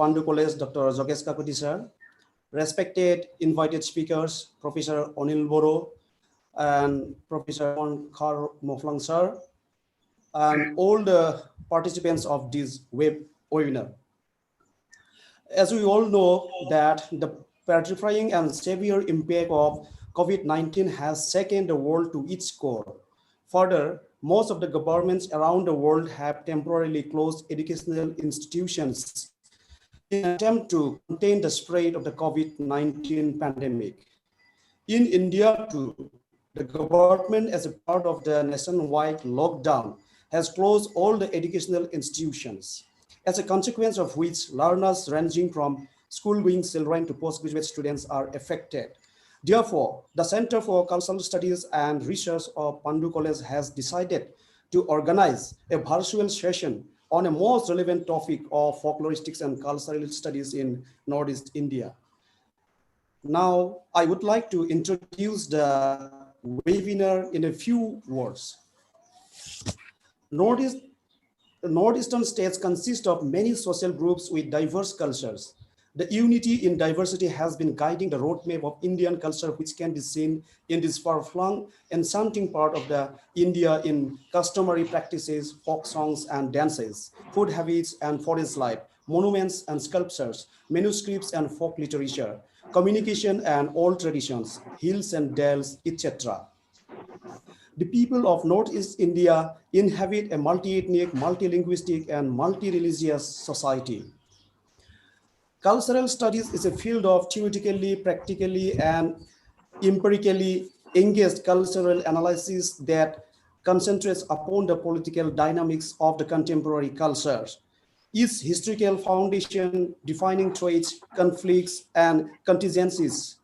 Pandu College, Dr. Jogesh Kakuti sir, respected invited speakers, Professor Anil Boro and Professor Kharmawphlng sir, and all the participants of this webinar. As we all know that the petrifying and severe impact of COVID-19 has shaken the world to its core. Further, most of the governments around the world have temporarily closed educational institutions in an attempt to contain the spread of the COVID-19 pandemic. In India too, the government, as a part of the nationwide lockdown, has closed all the educational institutions, as a consequence of which learners ranging from school-going children to postgraduate students are affected. Therefore, the Center for Cultural Studies and Research of Pandu College has decided to organize a virtual session on a most relevant topic of folkloristics and cultural studies in Northeast India. Now, I would like to introduce the webinar in a few words. Northeastern states consist of many social groups with diverse cultures. The unity in diversity has been guiding the roadmap of Indian culture, which can be seen in this far-flung, enchanting part of the India in customary practices, folk songs and dances, food habits and forest life, monuments and sculptures, manuscripts and folk literature, communication and old traditions, hills and dales, etc. The people of Northeast India inhabit a multi-ethnic, multilinguistic, and multi-religious society. Cultural studies is a field of theoretically, practically, and empirically engaged cultural analysis that concentrates upon the political dynamics of the contemporary culture, its historical foundation, defining traits, conflicts, and contingencies.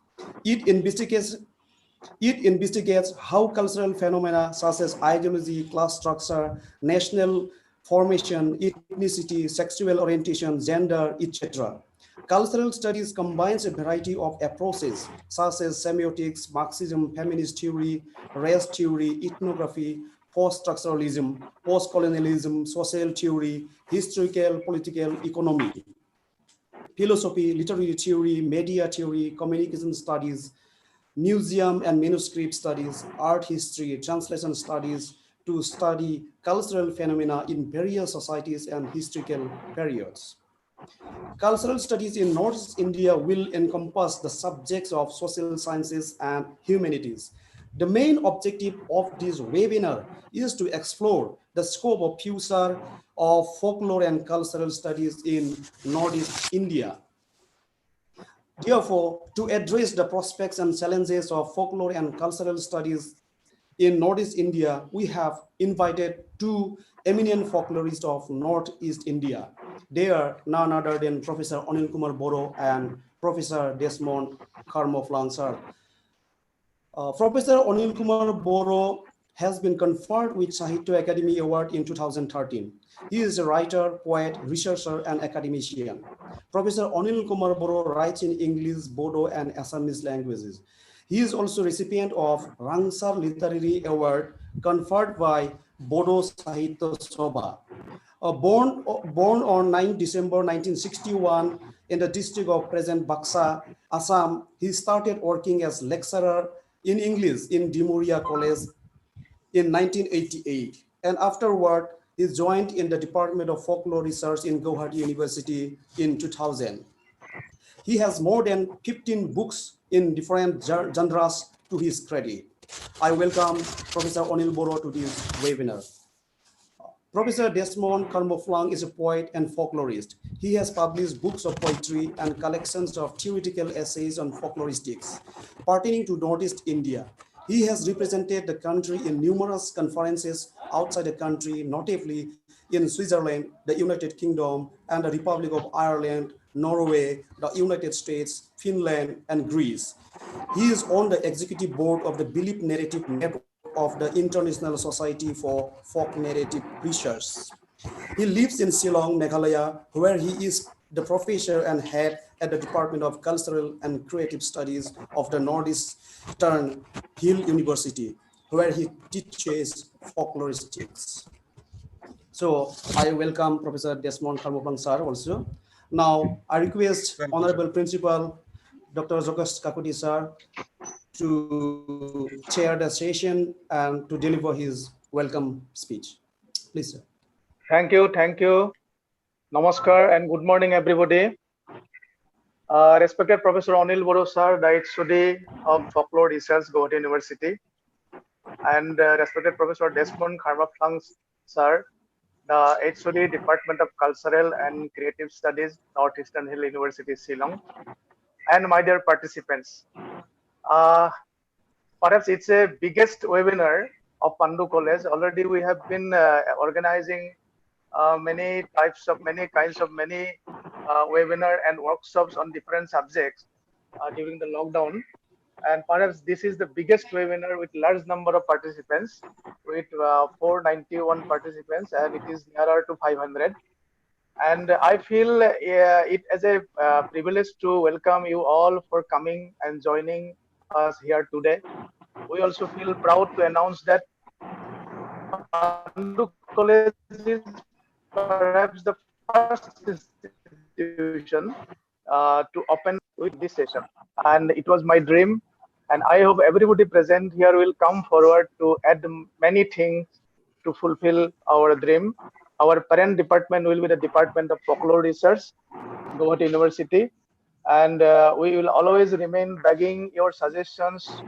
It investigates how cultural phenomena such as ideology, class structure, national formation, ethnicity, sexual orientation, gender, etc. Cultural studies combines a variety of approaches such as semiotics, Marxism, feminist theory, race theory, ethnography, post-structuralism, post-colonialism, social theory, historical, political, economy, philosophy, literary theory, media theory, communication studies, museum and manuscript studies, art history, translation studies, to study cultural phenomena in various societies and historical periods. Cultural studies in Northeast India will encompass the subjects of social sciences and humanities. The main objective of this webinar is to explore the scope of future of folklore and cultural studies in Northeast India. Therefore, to address the prospects and challenges of folklore and cultural studies in Northeast India, we have invited two eminent folklorists of Northeast India. They are none other than Professor Anil Kumar Boro and Professor Desmond Kharmawphlng sir. Professor Anil Kumar Boro has been conferred with Sahitya Academy Award in 2013. He is a writer, poet, researcher, and academician. Professor Anil Kumar Boro writes in English, Bodo, and Assamese languages. He is also recipient of Rangsar Literary Award conferred by Bodo Sahitya Sobha. Born on 9 December 1961 in the district of present Baksa, Assam, he started working as lecturer in English in Dimuria College in 1988, and afterward he joined in the Department of Folklore Research in Gauhati University in 2000. He has more than 15 books in different genres to his credit. I welcome Professor Anil Boro to this webinar. Professor Desmond Kharmawphlng is a poet and folklorist. He has published books of poetry and collections of theoretical essays on folkloristics pertaining to Northeast India. He has represented the country in numerous conferences outside the country, notably in Switzerland, the United Kingdom, and the Republic of Ireland, Norway, the United States, Finland, and Greece. He is on the executive board of the Belief Narrative Network of the International Society for Folk Narrative Research. He lives in Shillong, Meghalaya, where he is the professor and head at the Department of Cultural and Creative Studies of the Northeastern Hill University, where he teaches folkloristics. So I welcome Professor Desmond Kharmawphlng sir also. Now, I request Thank you, sir. Honorable Principal Dr. Zokas Kakuti sir to chair the session and to deliver his welcome speech. Please, sir. Thank you. Namaskar and good morning, everybody. Respected Professor Anil Boro, sir, the HOD of Folklore Research, Gauhati University, and respected Professor Desmond Kharmawphlng, sir, the HOD Department of Cultural and Creative Studies, Northeastern Hill University, Shillong, and my dear participants. Perhaps it's a biggest webinar of Pandu College. Already we have been organizing many kinds of webinar and workshops on different subjects during the lockdown, and perhaps this is the biggest webinar with large number of participants, with 491 participants, and it is nearer to 500. And I feel it as a privilege to welcome you all for coming and joining us here today. We also feel proud to announce that Pandu College is perhaps the first institution to open with this session. And it was my dream, and I hope everybody present here will come forward to add many things to fulfill our dream. Our parent department will be the Department of Folklore Research, Gauhati University, and we will always remain begging your suggestions to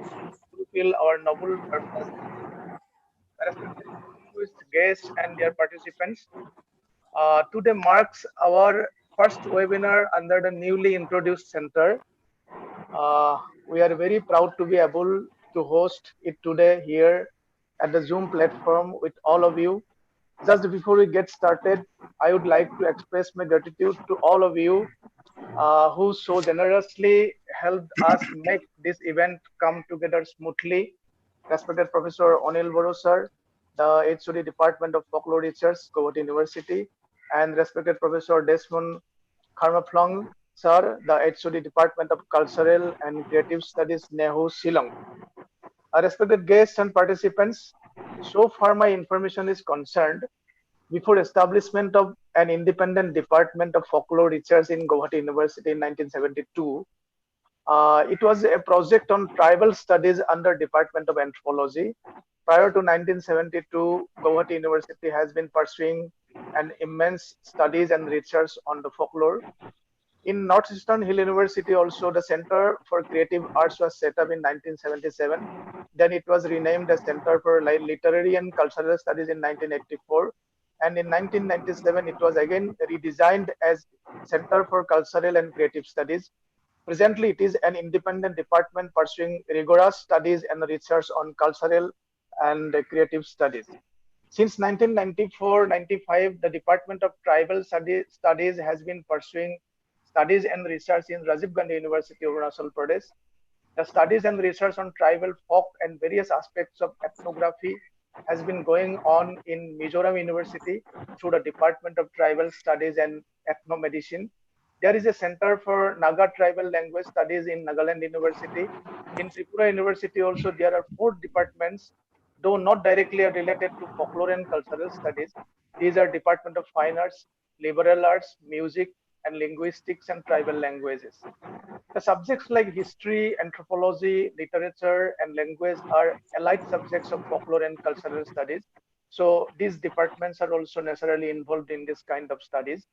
fulfill our noble purpose. Respected guests and their participants, today marks our first webinar under the newly introduced center. We are very proud to be able to host it today here at the Zoom platform with all of you. Just before we get started, I would like to express my gratitude to all of you who so generously helped us make this event come together smoothly. Respected Professor Anil Boro sir, the HOD Department of Folklore Research, Gauhati University, and respected Professor Desmond Kharmawphlng sir, the HOD Department of Cultural and Creative Studies, NEHU, Shillong. Respected guests and participants, so far my information is concerned, before establishment of an independent Department of Folklore Research in Gauhati University in 1972, it was a project on tribal studies under Department of Anthropology. Prior to 1972, Gauhati University has been pursuing an immense studies and research on the folklore. In Northeastern Hill University also, the Center for Creative Arts was set up in 1977. Then it was renamed as Center for Literary and Cultural Studies in 1984. And in 1997, it was again redesigned as Center for Cultural and Creative Studies. Presently, it is an independent department pursuing rigorous studies and research on cultural and creative studies. Since 1994-95, the Department of Tribal Studies has been pursuing studies and research in Rajiv Gandhi University of Arunachal Pradesh. The studies and research on tribal folk and various aspects of ethnography has been going on in Mizoram University through the Department of Tribal Studies and Ethnomedicine. There is a Center for Naga Tribal Language Studies in Nagaland University. In Tripura University also, there are 4 departments, though not directly related to folklore and cultural studies. These are Department of Fine Arts, Liberal Arts, Music, and Linguistics and Tribal Languages. The subjects like history, anthropology, literature, and language are allied subjects of folklore and cultural studies. So these departments are also necessarily involved in this kind of studies.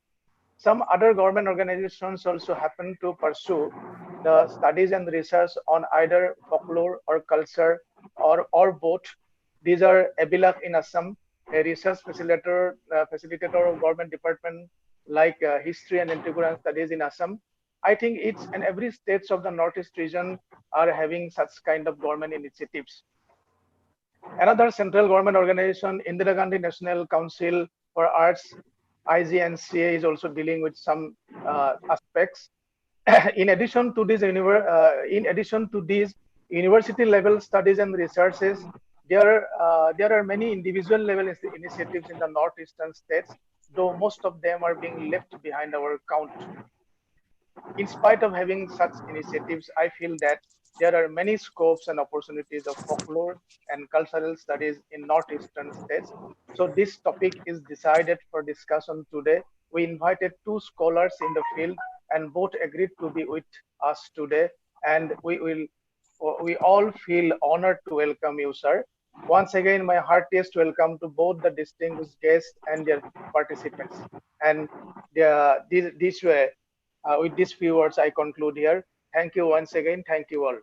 Some other government organizations also happen to pursue the studies and research on either folklore or culture or both. These are EBILAC in Assam, a research facilitator of government department like history and integral studies in Assam. I think each and every states of the Northeast region are having such kind of government initiatives. Another central government organization, Indira Gandhi National Council for Arts, IGNCA, is also dealing with some aspects. In addition to these university level studies and researches, there are many individual level initiatives in the northeastern states, though most of them are being left behind our count. In spite of having such initiatives, I feel that there are many scopes and opportunities of folklore and cultural studies in northeastern states. So this topic is decided for discussion today we invited two scholars in the field, and both agreed to be with us today. And we all feel honored to welcome you, sir. Once again, my heartiest welcome to both the distinguished guests and their participants. And this way, with these few words, I conclude here. Thank you once again. Thank you all.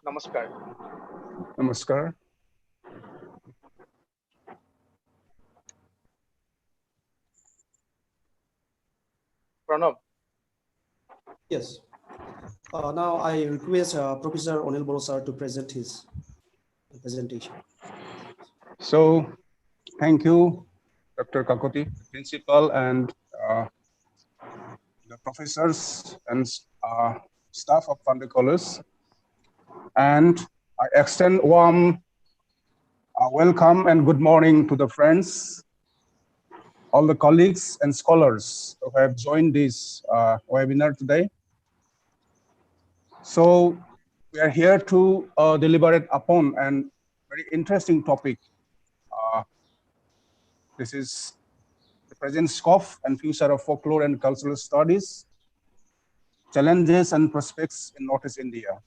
Namaskar. Namaskar. Pranab. Yes. Now I request Professor Anil Boro sir to present his presentation. So, thank you, Dr. Kakoti, principal, and the professors and staff of Pandu College. And I extend warm welcome and good morning to the friends, all the colleagues and scholars who have joined this webinar today. So we are here to deliberate upon a very interesting topic. This is the present scope and future of folklore and cultural studies, challenges and prospects in Northeast India.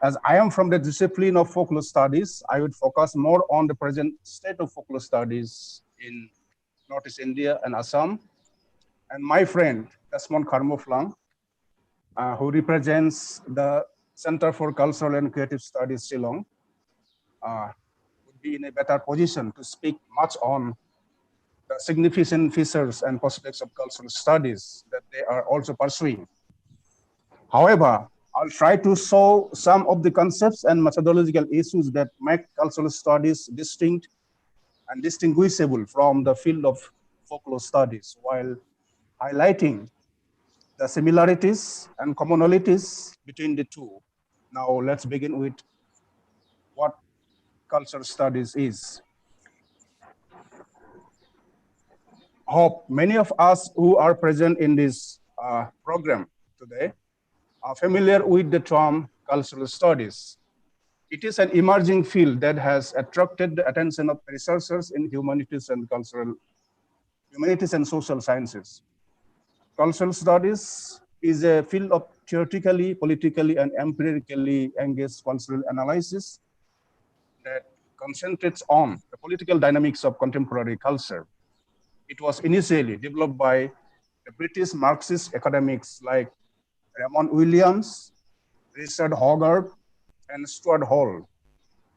As I am from the discipline of folklore studies, I would focus more on the present state of folklore studies in Northeast India and Assam. And my friend, Desmond Kharmawphlng, who represents the Center for Cultural and Creative Studies, Shillong, would be in a better position to speak much on the significant features and prospects of cultural studies that they are also pursuing. However, I'll try to show some of the concepts and methodological issues that make cultural studies distinct and distinguishable from the field of folklore studies, while highlighting the similarities and commonalities between the two. Now, let's begin with what cultural studies is. Hope many of us who are present in this program today are familiar with the term cultural studies. It is an emerging field that has attracted the attention of researchers in humanities and social sciences. Cultural studies is a field of theoretically, politically, and empirically engaged cultural analysis that concentrates on the political dynamics of contemporary culture. It was initially developed by the British Marxist academics like Raymond Williams, Richard Hogarth, and Stuart Hall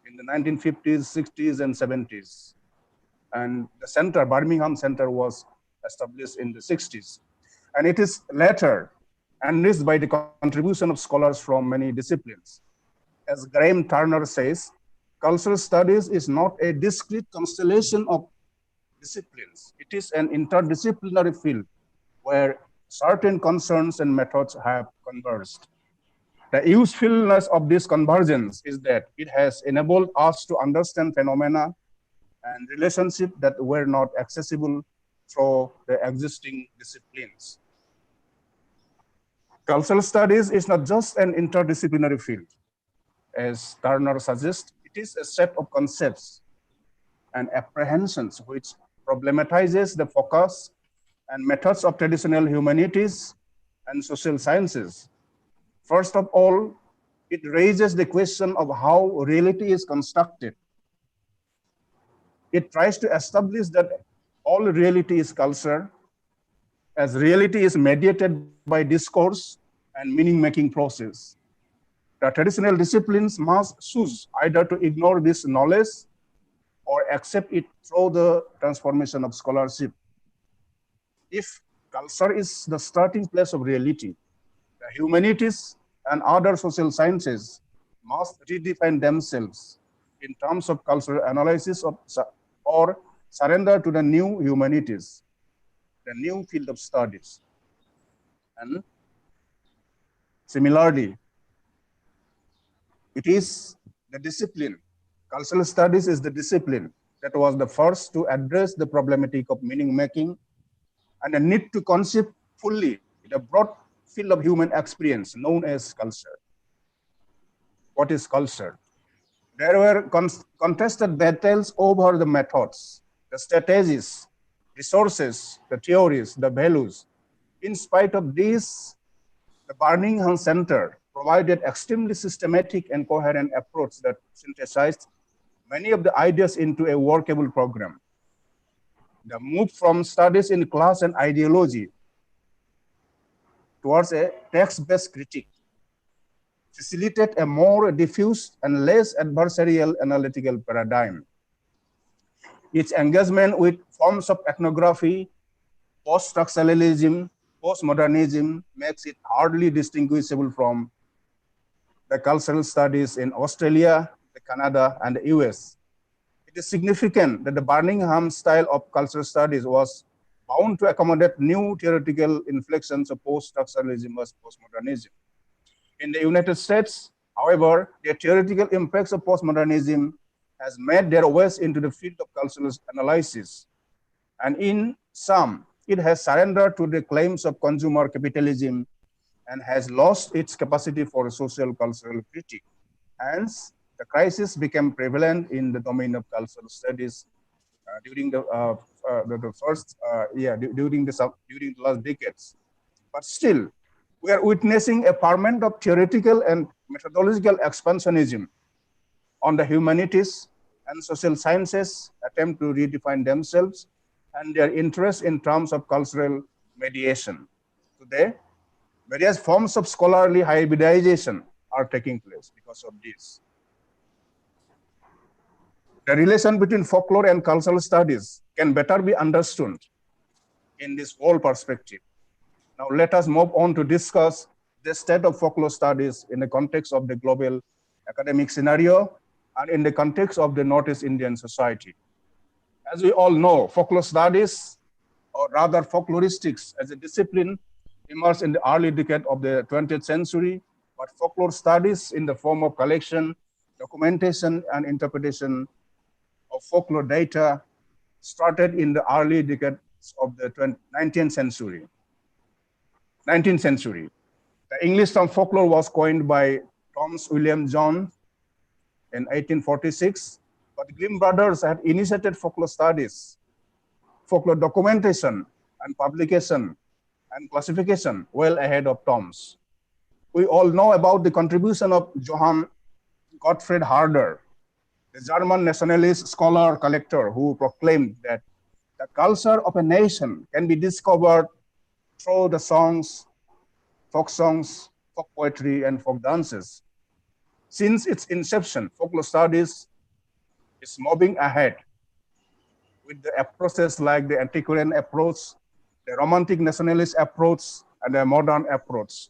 in the 1950s, 60s, and 70s. And the center, Birmingham Center, was established in the 60s. And it is later enriched by the contribution of scholars from many disciplines. As Graham Turner says, cultural studies is not a discrete constellation of disciplines. It is an interdisciplinary field where certain concerns and methods have converged. The usefulness of this convergence is that it has enabled us to understand phenomena and relationships that were not accessible through the existing disciplines. Cultural studies is not just an interdisciplinary field. As Turner suggests, it is a set of concepts and apprehensions which problematizes the focus and methods of traditional humanities and social sciences. First of all, it raises the question of how reality is constructed. It tries to establish that all reality is culture, as reality is mediated by discourse and meaning-making process. The traditional disciplines must choose either to ignore this knowledge or accept it through the transformation of scholarship. If culture is the starting place of reality, the humanities and other social sciences must redefine themselves in terms of cultural analysis or surrender to the new humanities, the new field of studies. And similarly, it is the discipline. Cultural studies is the discipline that was the first to address the problematic of meaning making and the need to conceive fully the broad field of human experience known as culture. What is culture? There were contested battles over the methods, the strategies, resources, the theories, the values. In spite of this, the Birmingham Center provided extremely systematic and coherent approach that synthesized many of the ideas into a workable program. The move from studies in class and ideology towards a text-based critique facilitate a more diffuse and less adversarial analytical paradigm. Its engagement with forms of ethnography, post-structuralism, postmodernism makes it hardly distinguishable from the cultural studies in Australia, Canada, and the US. It is significant that the Birmingham style of cultural studies was bound to accommodate new theoretical inflections of post-structuralism as postmodernism. In the United States, however, the theoretical impacts of postmodernism has made their ways into the field of cultural analysis. And in some, it has surrendered to the claims of consumer capitalism and has lost its capacity for social cultural critique. Hence, the crisis became prevalent in the domain of cultural studies during the last decades. But still, we are witnessing a ferment of theoretical and methodological expansionism on the humanities and social sciences attempt to redefine themselves and their interests in terms of cultural mediation. Today, various forms of scholarly hybridization are taking place because of this. The relation between folklore and cultural studies can better be understood in this whole perspective. Now let us move on to discuss the state of folklore studies in the context of the global academic scenario and in the context of the Northeast Indian society. As we all know, folklore studies, or rather folkloristics as a discipline, emerged in the early decade of the 20th century, but folklore studies in the form of collection, documentation, and interpretation of folklore data started in the early decades of the 19th century. The English term folklore was coined by Thomas William Jones in 1846, but the Grimm brothers had initiated folklore studies, folklore documentation, and publication and classification well ahead of Thomas. We all know about the contribution of Johann Gottfried Herder, the German nationalist scholar collector who proclaimed that the culture of a nation can be discovered through the songs, folk poetry, and folk dances. Since its inception, folklore studies is moving ahead with the approaches like the antiquarian approach, the romantic nationalist approach, and the modern approach.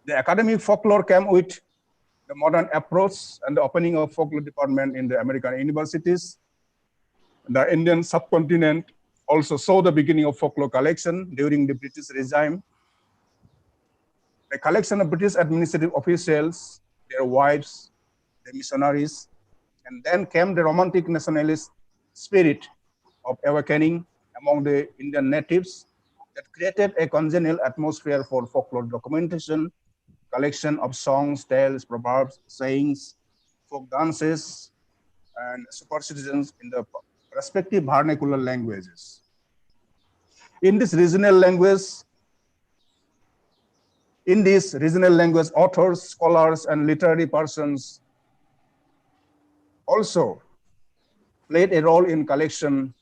The academic folklore came with the modern approach and the opening of folklore department in the American universities. The Indian subcontinent also saw the beginning of folklore collection during the British regime. The collection of British administrative officials, their wives, the missionaries, and then came the romantic nationalist spirit of awakening among the Indian natives that created a congenial atmosphere for folklore documentation, collection of songs, tales, proverbs, sayings, folk dances, and superstitions in the respective vernacular languages. In this regional language, authors, scholars, and literary persons also played a role in collection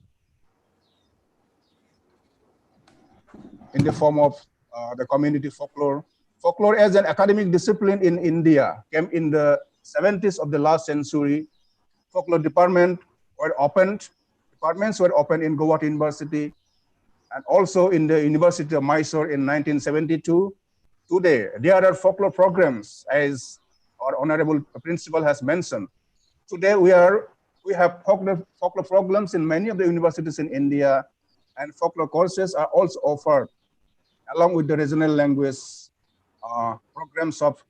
in the form of the community folklore. Folklore as an academic discipline in India came in the 70s of the last century. Folklore departments were opened in Gauhati University and also in the University of Mysore in 1972. Today, there are folklore programs, as our honorable principal has mentioned. Today, we have folklore programs in many of the universities in India, and folklore courses are also offered along with the regional language programs of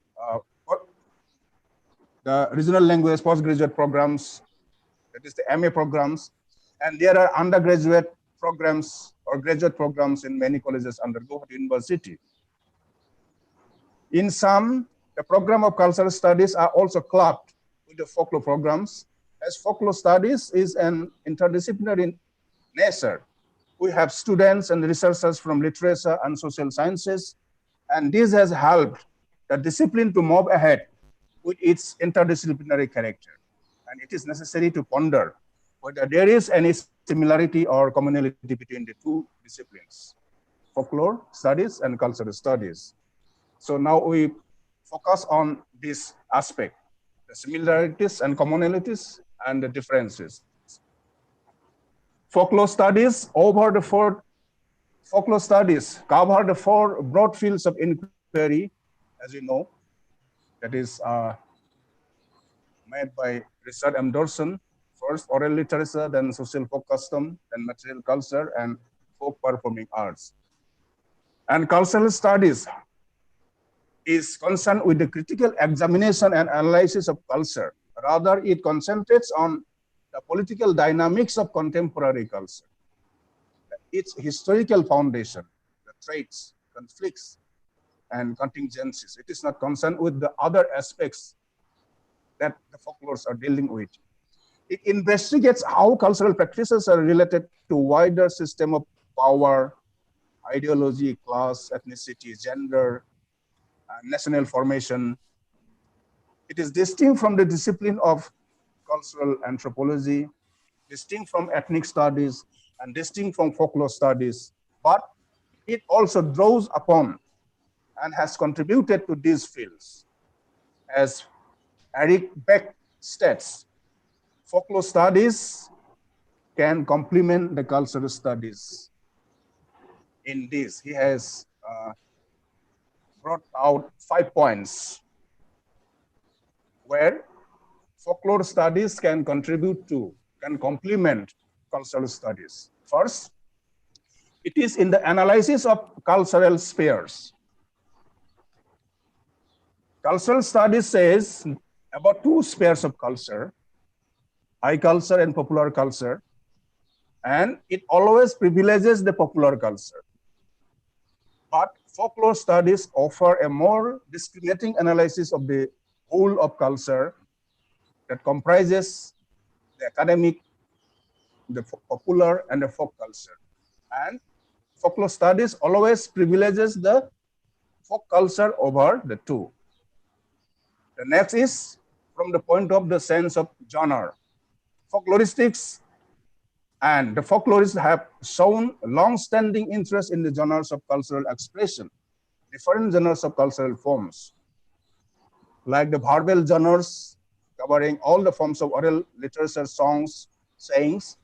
the regional language postgraduate programs, that is the MA programs, and there are undergraduate programs or graduate programs in many colleges under Gauhati University. In some, the program of cultural studies are also clubbed with the folklore programs, as folklore studies is an interdisciplinary nature. We have students and researchers from literature and social sciences, and this has helped the discipline to move ahead with its interdisciplinary character. And it is necessary to ponder whether there is any similarity or commonality between the two disciplines, folklore studies and cultural studies. So now we focus on this aspect, the similarities and commonalities and the differences. Folklore studies cover the four broad fields of inquiry, as you know, that is made by Richard M. Dawson, first oral literature, then social folk custom, then material culture, and folk performing arts. And cultural studies is concerned with the critical examination and analysis of culture. Rather, it concentrates on the political dynamics of contemporary culture, its historical foundation, the traits, conflicts, and contingencies. It is not concerned with the other aspects that the folklores are dealing with. It investigates how cultural practices are related to wider system of power, ideology, class, ethnicity, gender, national formation. It is distinct from the discipline of cultural anthropology, distinct from ethnic studies, and distinct from folklore studies, but it also draws upon and has contributed to these fields. As Eric Beck states, folklore studies can complement the cultural studies. In this, he has brought out 5 points where folklore studies can contribute to, can complement cultural studies. First, it is in the analysis of cultural spheres. Cultural studies says about two spheres of culture, high culture and popular culture, and it always privileges the popular culture. But folklore studies offer a more discriminating analysis of the whole of culture that comprises the academic, the popular, and the folk culture. And folklore studies always privileges the folk culture over the two. The next is from the point of the sense of genre. Folkloristics and the folklorists have shown long-standing interest in the genres of cultural expression, different genres of cultural forms, like the verbal genres covering all the forms of oral literature, songs, sayings,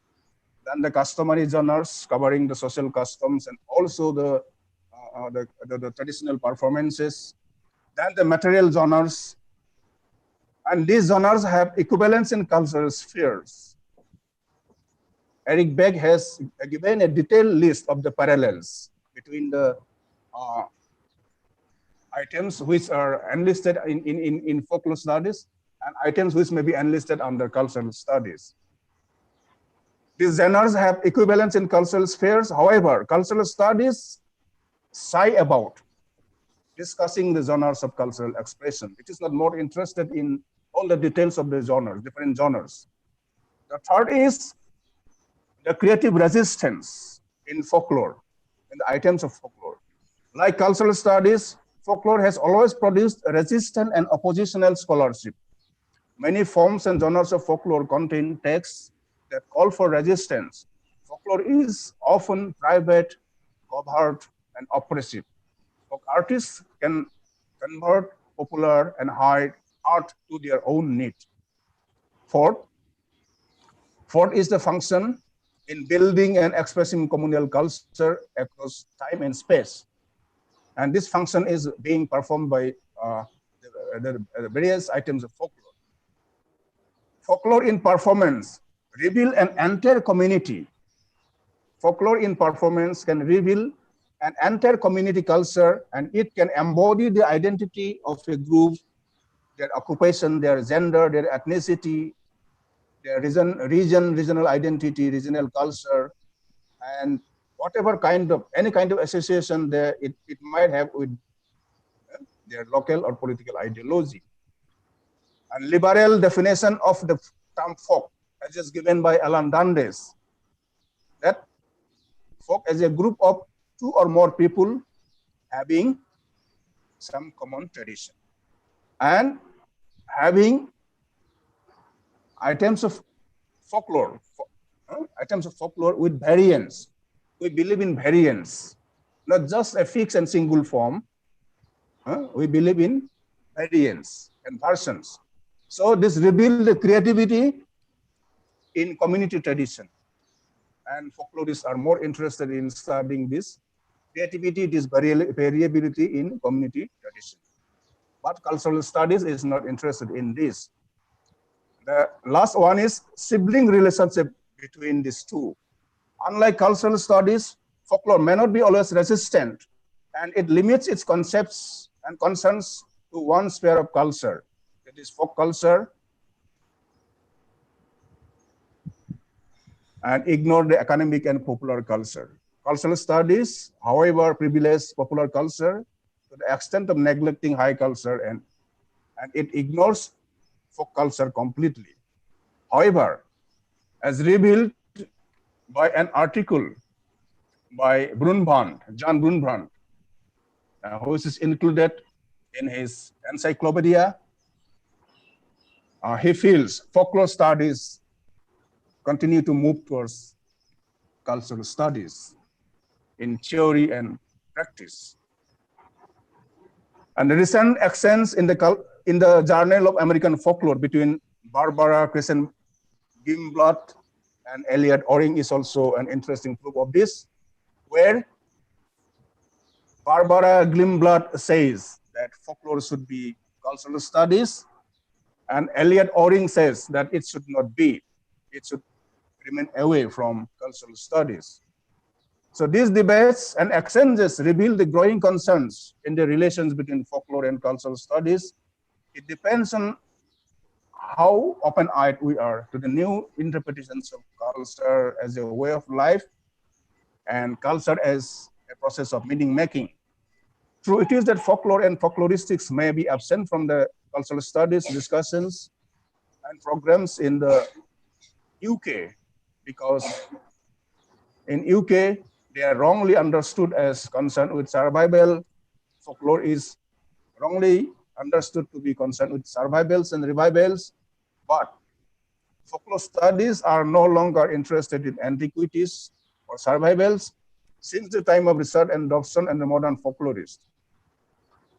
then the customary genres covering the social customs and also the traditional performances, then the material genres, and these genres have equivalence in cultural spheres. Eric Beck has given a detailed list of the parallels between the items which are enlisted in folklore studies and items which may be enlisted under cultural studies. These genres have equivalence in cultural spheres. However, cultural studies shy about discussing the genres of cultural expression. It is not more interested in all the details of the genres, different genres. The third is the creative resistance in folklore, in the items of folklore. Like cultural studies, folklore has always produced resistant and oppositional scholarship. Many forms and genres of folklore contain texts that call for resistance. Folklore is often private, covert, and oppressive. Folk artists can convert popular and high art to their own need. Fourth is the function in building and expressing communal culture across time and space. And this function is being performed by the various items of folklore. Folklore in performance reveal an entire community. Folklore in performance can reveal an entire community culture, and it can embody the identity of a group, their occupation, their gender, their ethnicity, their regional identity, regional culture, and whatever any kind of association there it might have with their local or political ideology. And liberal definition of the term folk, as is given by Alan Dundes, that folk as a group of two or more people having some common tradition and having items of folklore, with variance. We believe in variance, not just a fixed and single form. We believe in variance and versions. So this revealed the creativity in community tradition. And folklorists are more interested in studying this creativity, this variability in community tradition. But cultural studies is not interested in this. The last one is sibling relationship between these two. Unlike cultural studies, folklore may not be always resistant, and it limits its concepts and concerns to one sphere of culture, that is folk culture, and ignore the academic and popular culture. Cultural studies, however, privilege popular culture to the extent of neglecting high culture, and it ignores folk culture completely. However, as revealed by an article by John Brunbrand, which is included in his encyclopedia, he feels folklore studies continue to move towards cultural studies in theory and practice. And the recent exchange in the Journal of American Folklore between Barbara Gimblatt and Elliot Oring is also an interesting proof of this, where Barbara Gimblatt says that folklore should be cultural studies, and Elliot Oring says that it should not be. It should remain away from cultural studies. So these debates and exchanges reveal the growing concerns in the relations between folklore and cultural studies. It depends on how open-eyed we are to the new interpretations of culture as a way of life and culture as a process of meaning-making. True, it is that folklore and folkloristics may be absent from the cultural studies discussions and programs in the UK, because in UK, they are wrongly understood as concerned with survival. Folklore is wrongly understood to be concerned with survivals and revivals, but folklore studies are no longer interested in antiquities or survivals since the time of Richard and Dobson and the modern folklorists.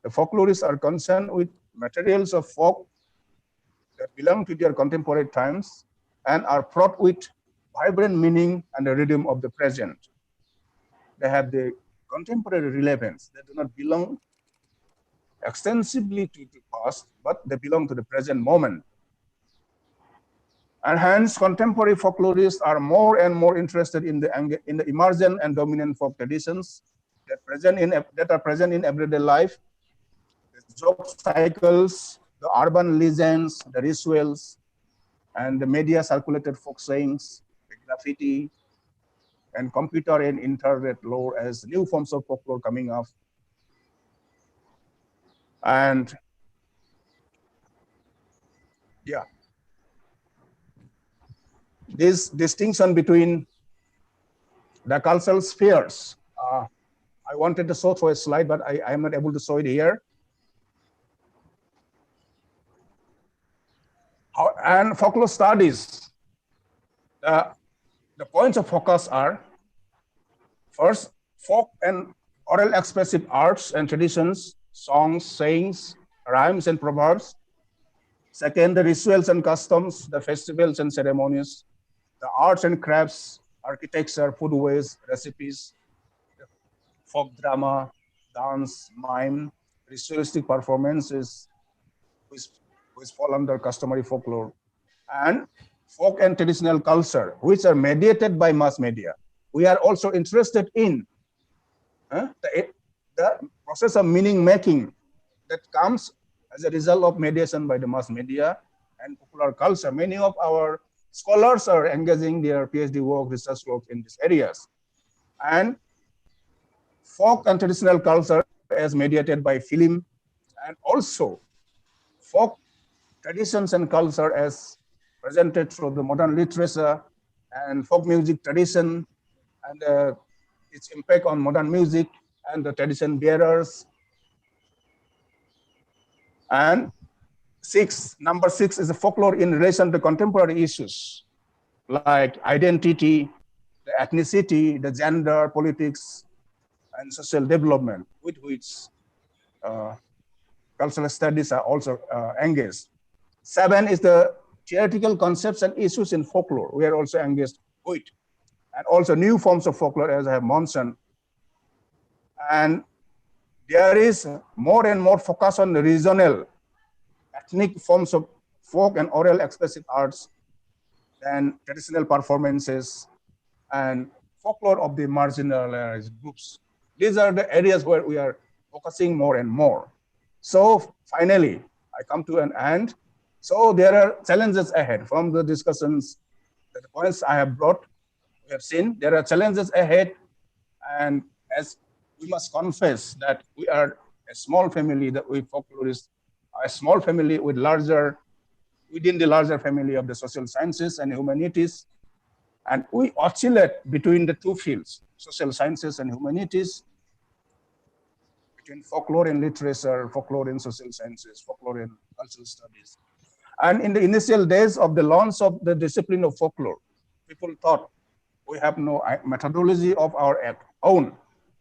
The folklorists are concerned with materials of folk that belong to their contemporary times and are fraught with vibrant meaning and the rhythm of the present. They have the contemporary relevance. They do not belong extensively to the past, but they belong to the present moment. And hence, contemporary folklorists are more and more interested in the emergent and dominant folk traditions that are present in everyday life, the joke cycles, the urban legends, the rituals, and the media circulated folk sayings, the graffiti, and computer and internet lore as new forms of folklore coming up. And yeah, this distinction between the cultural spheres, I wanted to show through a slide, but I am not able to show it here. And folklore studies, the points of focus are, first, folk and oral expressive arts and traditions, songs, sayings, rhymes, and proverbs. Second, the rituals and customs, the festivals and ceremonies, the arts and crafts, architecture, foodways, recipes, folk drama, dance, mime, ritualistic performances, which fall under customary folklore, and folk and traditional culture, which are mediated by mass media. We are also interested in the process of meaning making that comes as a result of mediation by the mass media and popular culture. Many of our scholars are engaging their PhD work, research work in these areas. And folk and traditional culture as mediated by film, and also folk traditions and culture as presented through the modern literature and folk music tradition and its impact on modern music and the tradition bearers. And number six is the folklore in relation to contemporary issues like identity, the ethnicity, the gender, politics, and social development, with which cultural studies are also engaged. Seven is the theoretical concepts and issues in folklore. We are also engaged with, and also new forms of folklore, as I have mentioned. And there is more and more focus on the regional, ethnic forms of folk and oral expressive arts and traditional performances and folklore of the marginalized groups. These are the areas where we are focusing more and more. So finally, I come to an end. So there are challenges ahead from the discussions, the points I have brought. We have seen there are challenges ahead, and as we must confess that we are a small family, that we folklorists are a small family with within the larger family of the social sciences and humanities. And we oscillate between the two fields, social sciences and humanities, between folklore and literature, folklore and social sciences, folklore and cultural studies. And in the initial days of the launch of the discipline of folklore, people thought we have no methodology of our own,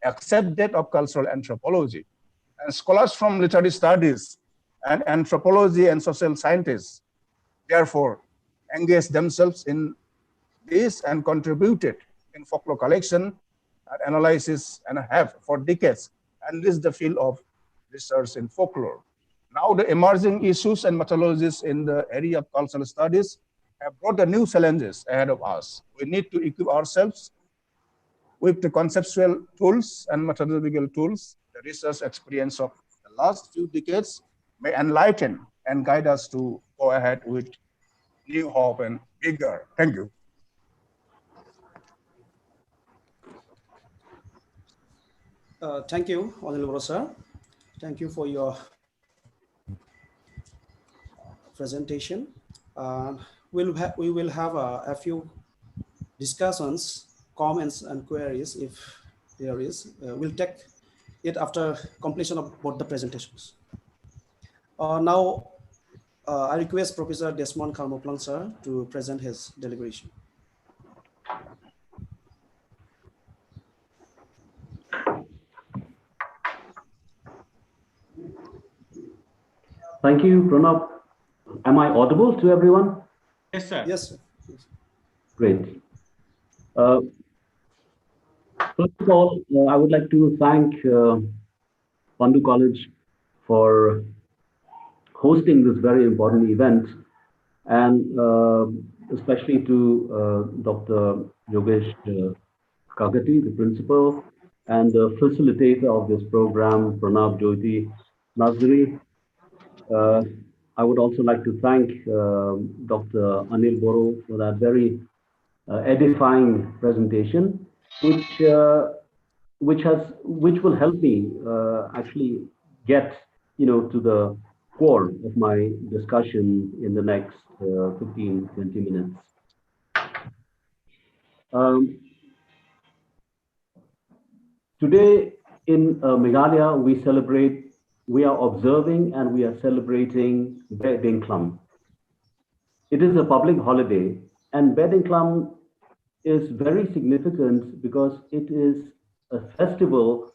except that of cultural anthropology. And scholars from literary studies and anthropology and social scientists, therefore, engaged themselves in this and contributed in folklore collection and analysis, and have for decades enriched the field of research in folklore. Now the emerging issues and methodologies in the area of cultural studies have brought the new challenges ahead of us. We need to equip ourselves with the conceptual tools and methodological tools. The research experience of the last few decades may enlighten and guide us to go ahead with new hope and vigor. Thank you. Thank you, Anil Boro sir. Thank you for your presentation. We will have a few discussions, comments, and queries if there is. We'll take it after completion of both the presentations. Now, I request Professor Desmond Kharmawphlng sir to present his deliberation. Thank you, Pranav. Am I audible to everyone? Yes, sir. Yes, sir. Great. First of all, I would like to thank Pandu College for hosting this very important event, and especially to Dr. Yogesh Gauhati, the principal, and the facilitator of this program, Pranav Jyoti Nazari. I would also like to thank Dr. Anil Boro for that very edifying presentation, which will help me actually get to the core of my discussion in the next 15-20 minutes. Today in Meghalaya, we are observing and we are celebrating Bedingklam. It is a public holiday, and Bedingklam is very significant because it is a festival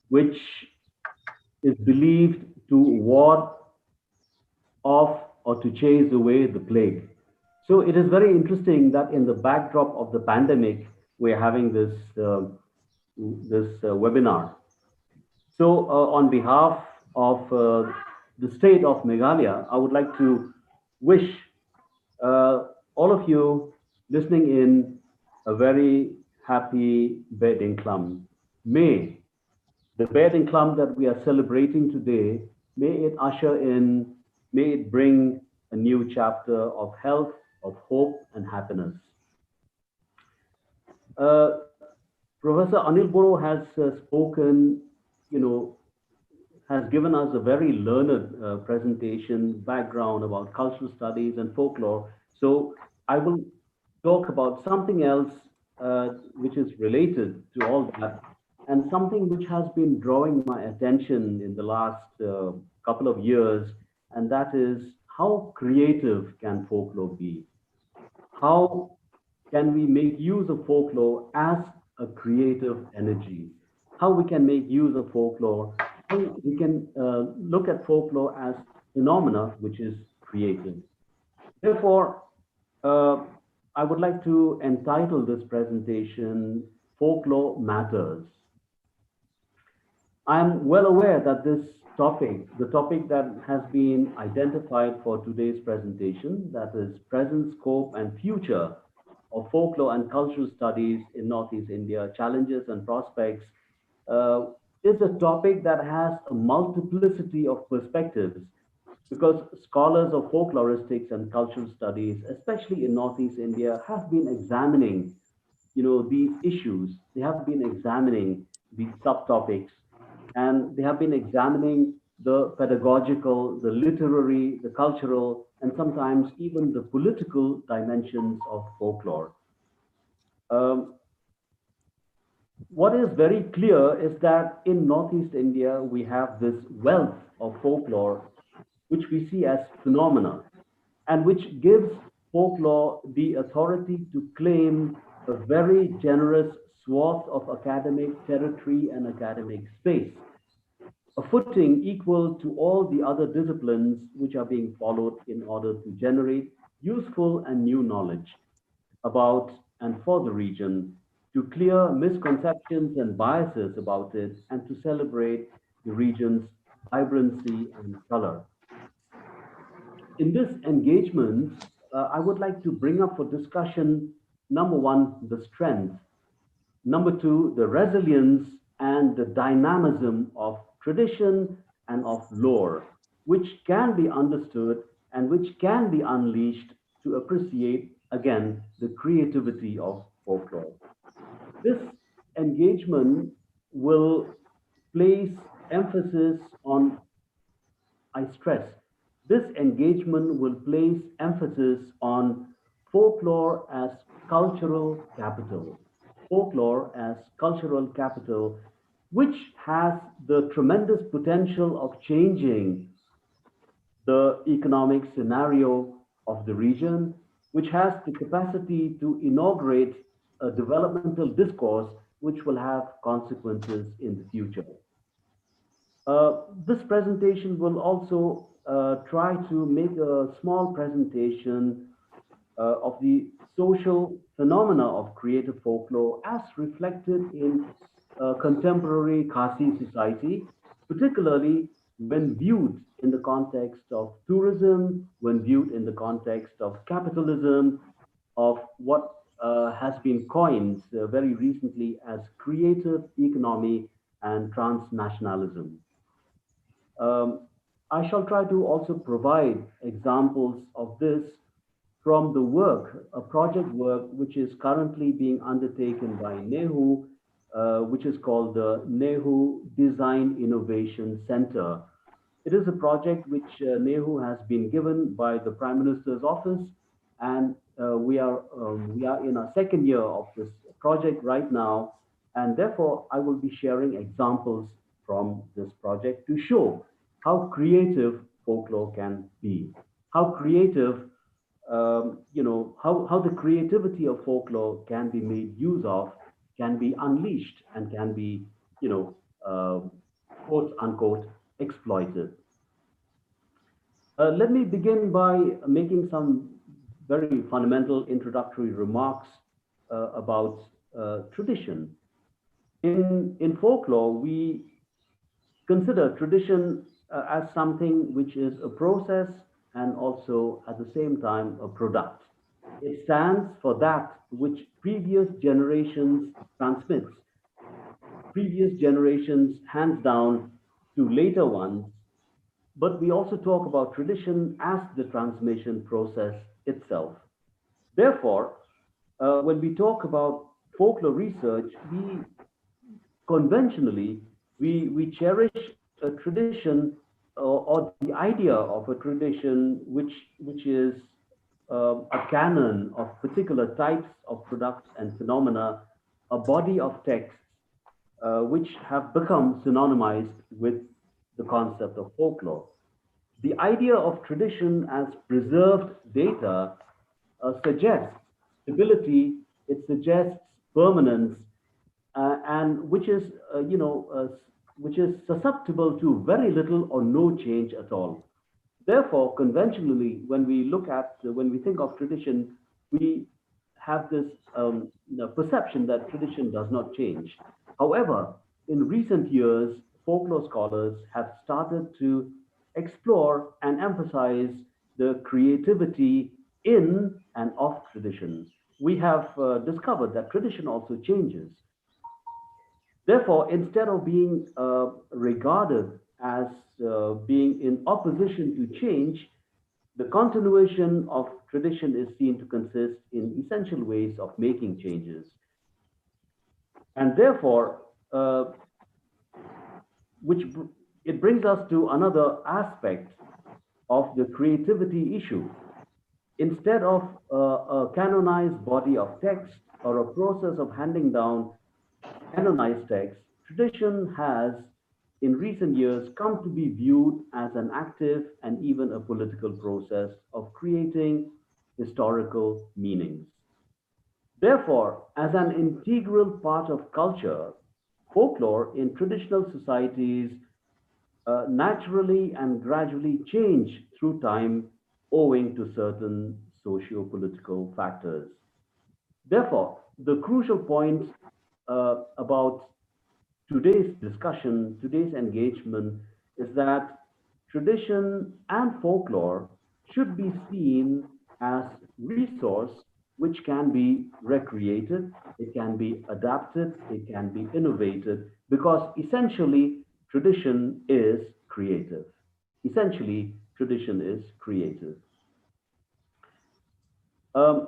which is believed to ward off or to chase away the plague. So it is very interesting that in the backdrop of the pandemic, we're having this webinar. So on behalf of the state of Meghalaya, I would like to wish all of you listening in a very happy Bedingklam. May the Bedingklam that we are celebrating today, may it bring a new chapter of health, of hope and happiness. Professor Anil Boro has spoken, has given us a very learned presentation, background about cultural studies and folklore. So I will talk about something else which is related to all that, and something which has been drawing my attention in the last couple of years, and that is how creative can folklore be? How can we make use of folklore as a creative energy? How we can make use of folklore? How we can look at folklore as phenomena which is creative. Therefore, I would like to entitle this presentation Folklore Matters. I'm well aware that this topic, the topic that has been identified for today's presentation, that is present, scope, and future of folklore and cultural studies in Northeast India, challenges and prospects, is a topic that has a multiplicity of perspectives, because scholars of folkloristics and cultural studies, especially in Northeast India, have been examining, these issues. They have been examining these subtopics, and they have been examining the pedagogical, the literary, the cultural, and sometimes even the political dimensions of folklore. What is very clear is that in Northeast India, we have this wealth of folklore, which we see as phenomena, and which gives folklore the authority to claim a very generous swath of academic territory and academic space, a footing equal to all the other disciplines which are being followed in order to generate useful and new knowledge about and for the region, to clear misconceptions and biases about it, and to celebrate the region's vibrancy and color. In this engagement, I would like to bring up for discussion, number one, the strength, number two, the resilience and the dynamism of tradition and of lore, which can be understood and which can be unleashed to appreciate, again, the creativity of folklore. This engagement will place emphasis on, I stress, this engagement will place emphasis on folklore as cultural capital. Folklore as cultural capital, which has the tremendous potential of changing the economic scenario of the region, which has the capacity to inaugurate a developmental discourse which will have consequences in the future. This presentation will also try to make a small presentation of the social phenomena of creative folklore as reflected in contemporary Khasi society, particularly when viewed in the context of tourism, when viewed in the context of capitalism, of what has been coined very recently as creative economy and transnationalism. I shall try to also provide examples of this from the work, a project work, which is currently being undertaken by NEHU, which is called the NEHU Design Innovation Center. It is a project which NEHU has been given by the Prime Minister's office, and we are in our second year of this project right now, and therefore I will be sharing examples from this project to show how creative folklore can be, how creative, how the creativity of folklore can be made use of, can be unleashed, and can be, quote unquote, exploited. Let me begin by making some very fundamental introductory remarks about tradition. In folklore, we consider tradition as something which is a process and also at the same time a product. It stands for that which previous generations transmits, previous generations hands down to later ones, but we also talk about tradition as the transmission process itself. Therefore, when we talk about folklore research, we conventionally, we cherish a tradition or the idea of a tradition which is a canon of particular types of products and phenomena, a body of texts which have become synonymized with the concept of folklore. The idea of tradition as preserved data suggests stability, it suggests permanence, and which is susceptible to very little or no change at all. Therefore, conventionally, when we think of tradition, we have this perception that tradition does not change. However, in recent years, folklore scholars have started to explore and emphasize the creativity in and of tradition. We have discovered that tradition also changes. Therefore, instead of being regarded as being in opposition to change, the continuation of tradition is seen to consist in essential ways of making changes. And therefore, which it brings us to another aspect of the creativity issue. Instead of a canonized body of text or a process of handing down canonized text, tradition has, in recent years, come to be viewed as an active and even a political process of creating historical meanings. Therefore, as an integral part of culture, folklore in traditional societies naturally and gradually change through time owing to certain socio-political factors. Therefore, the crucial point about today's discussion, today's engagement, is that tradition and folklore should be seen as resource which can be recreated, it can be adapted, it can be innovated, because essentially tradition is creative. Essentially, tradition is creative. Um,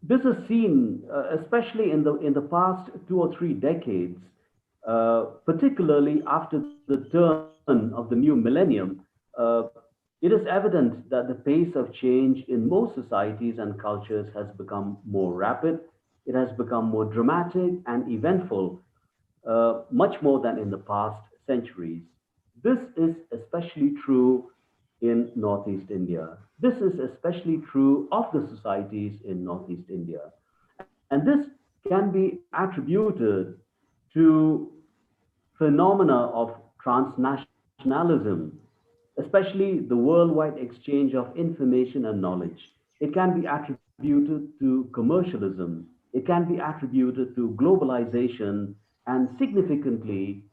this is seen, especially in the past 2 or 3 decades, particularly after the turn of the new millennium. It is evident that the pace of change in most societies and cultures has become more rapid. It has become more dramatic and eventful, much more than in the past centuries. This is especially true in Northeast India. This is especially true of the societies in Northeast India. And this can be attributed to phenomena of transnationalism, especially the worldwide exchange of information and knowledge. It can be attributed to commercialism. It can be attributed to globalization and significantly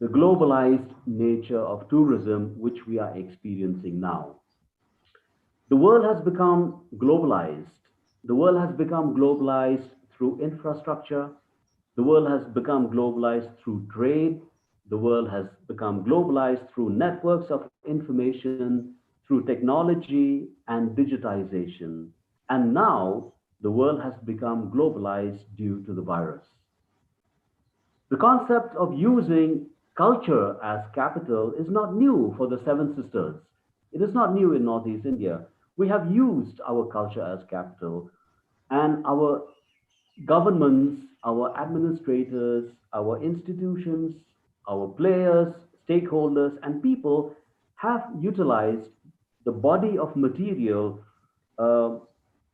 the globalized nature of tourism, which we are experiencing now. The world has become globalized. The world has become globalized through infrastructure. The world has become globalized through trade. The world has become globalized through networks of information, through technology and digitization. And now the world has become globalized due to the virus. The concept of using culture as capital is not new for the Seven Sisters. It is not new in Northeast India. We have used our culture as capital, and our governments, our administrators, our institutions, our players, stakeholders, and people have utilized the body of material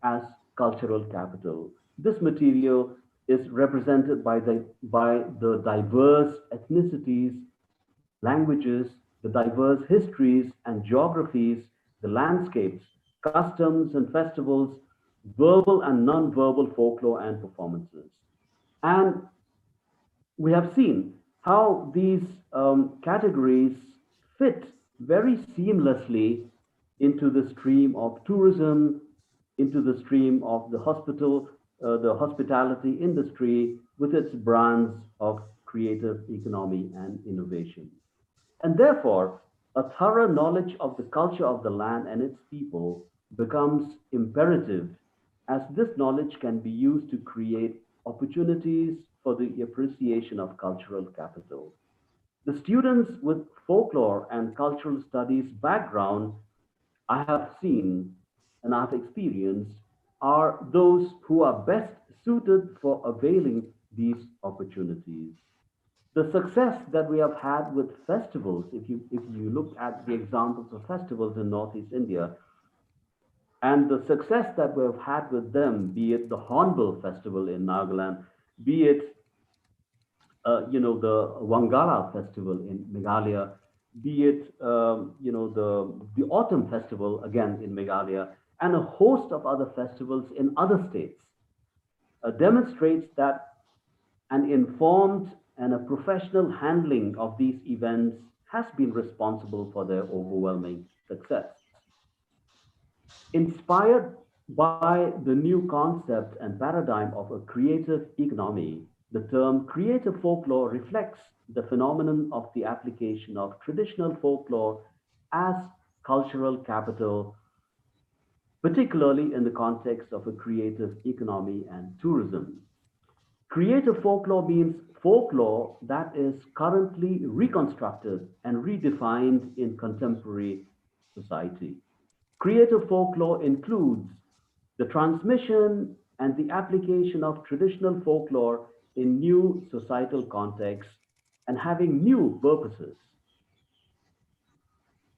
as cultural capital. This material is represented by the diverse ethnicities, languages, the diverse histories and geographies, the landscapes, customs and festivals, verbal and non-verbal folklore and performances. And we have seen how these categories fit very seamlessly into the stream of tourism, into the stream of the hospitality industry with its brands of creative economy and innovation. And therefore, a thorough knowledge of the culture of the land and its people becomes imperative, as this knowledge can be used to create opportunities for the appreciation of cultural capital. The students with folklore and cultural studies background, I have seen, and I've experienced are those who are best suited for availing these opportunities. The success that we have had with festivals, if you look at the examples of festivals in Northeast India, and the success that we've had with them, be it the Hornbill Festival in Nagaland, be it the Wangala Festival in Meghalaya, be it the Autumn Festival again in Meghalaya, and a host of other festivals in other states, demonstrates that an informed and a professional handling of these events has been responsible for their overwhelming success. Inspired by the new concept and paradigm of a creative economy, the term creative folklore reflects the phenomenon of the application of traditional folklore as cultural capital, particularly in the context of a creative economy and tourism. Creative folklore means folklore that is currently reconstructed and redefined in contemporary society. Creative folklore includes the transmission and the application of traditional folklore in new societal contexts and having new purposes.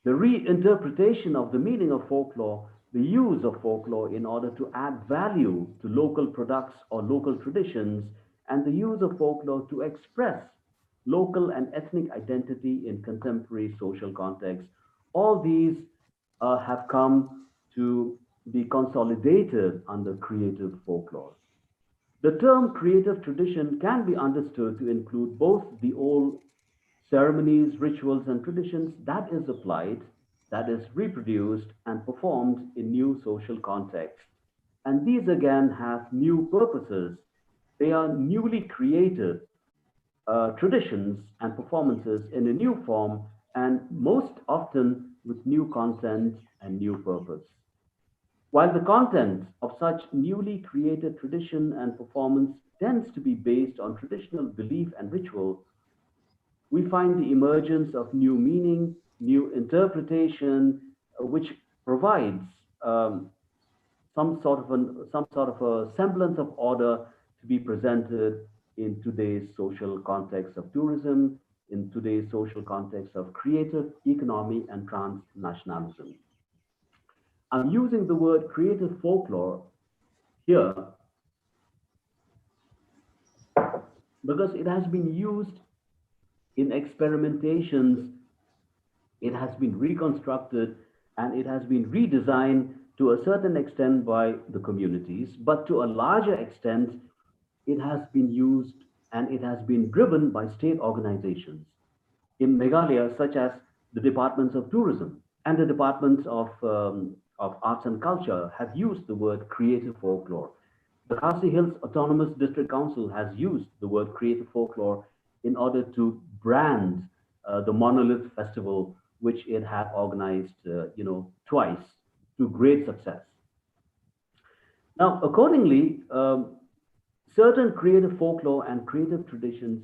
The reinterpretation of the meaning of folklore, the use of folklore in order to add value to local products or local traditions, and the use of folklore to express local and ethnic identity in contemporary social contexts. All these have come to be consolidated under creative folklore. The term creative tradition can be understood to include both the old ceremonies, rituals, and traditions that is applied, that is reproduced and performed in new social contexts. And these again have new purposes. They are newly created traditions and performances in a new form, and most often with new content and new purpose. While the content of such newly created tradition and performance tends to be based on traditional belief and ritual, we find the emergence of new meaning, new interpretation, which provides some sort of a semblance of order to be presented in today's social context of tourism, in today's social context of creative economy and transnationalism. I'm using the word creative folklore here because it has been used in experimentations, it has been reconstructed, and it has been redesigned to a certain extent by the communities, but to a larger extent, it has been used and it has been driven by state organizations in Meghalaya, such as the departments of tourism and the departments of arts and culture have used the word creative folklore. The Khasi Hills Autonomous District Council has used the word creative folklore in order to brand the Monolith Festival, which it had organized, twice to great success. Now, accordingly, certain creative folklore and creative traditions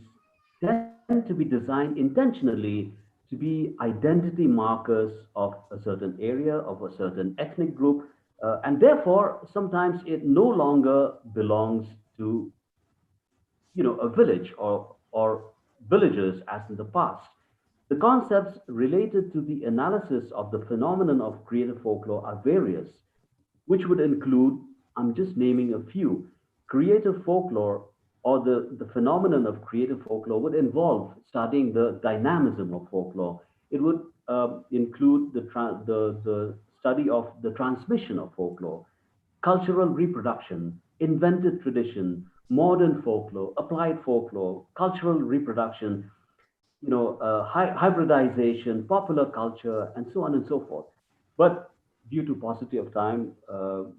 tend to be designed intentionally to be identity markers of a certain area, of a certain ethnic group, and therefore sometimes it no longer belongs to, a village or villages as in the past. The concepts related to the analysis of the phenomenon of creative folklore are various, which would include, I'm just naming a few. Creative folklore, or the phenomenon of creative folklore, would involve studying the dynamism of folklore. It would include the study of the transmission of folklore, cultural reproduction, invented tradition, modern folklore, applied folklore, cultural reproduction, hybridization, popular culture, and so on and so forth. But due to paucity of time,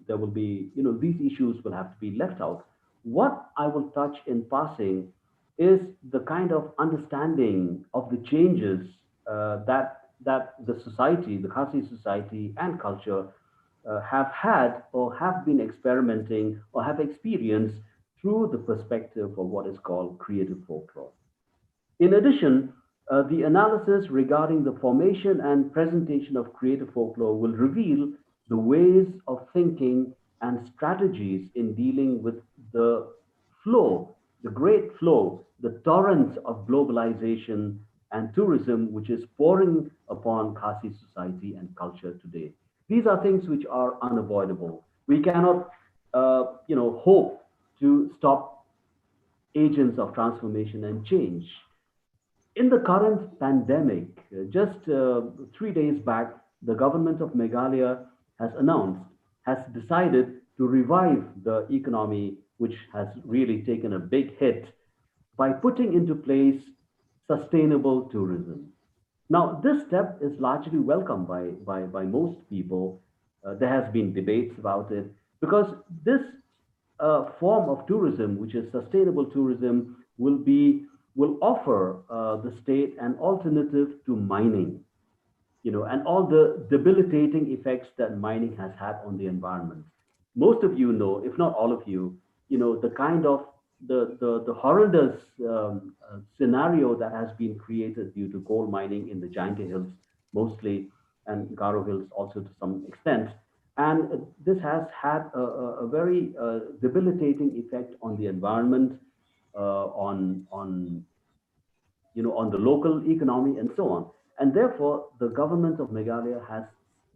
there will be, these issues will have to be left out. What I will touch in passing is the kind of understanding of the changes that the society, the Khasi society and culture have had or have been experimenting or have experienced through the perspective of what is called creative folklore. In addition, the analysis regarding the formation and presentation of creative folklore will reveal the ways of thinking and strategies in dealing with the flow, the great flow, the torrents of globalization and tourism, which is pouring upon Khasi society and culture today. These are things which are unavoidable. We cannot, hope to stop agents of transformation and change. In the current pandemic, just 3 days back, the government of Meghalaya has decided to revive the economy, which has really taken a big hit, by putting into place sustainable tourism. Now, this step is largely welcomed by most people. There has been debates about it because this form of tourism, which is sustainable tourism, will offer the state an alternative to mining, and all the debilitating effects that mining has had on the environment. Most of you know, if not all of you, the kind of the horrendous scenario that has been created due to coal mining in the Jange Hills mostly, and Garo Hills also to some extent. And this has had a very debilitating effect on the environment, on the local economy and so on. And therefore, the government of Meghalaya has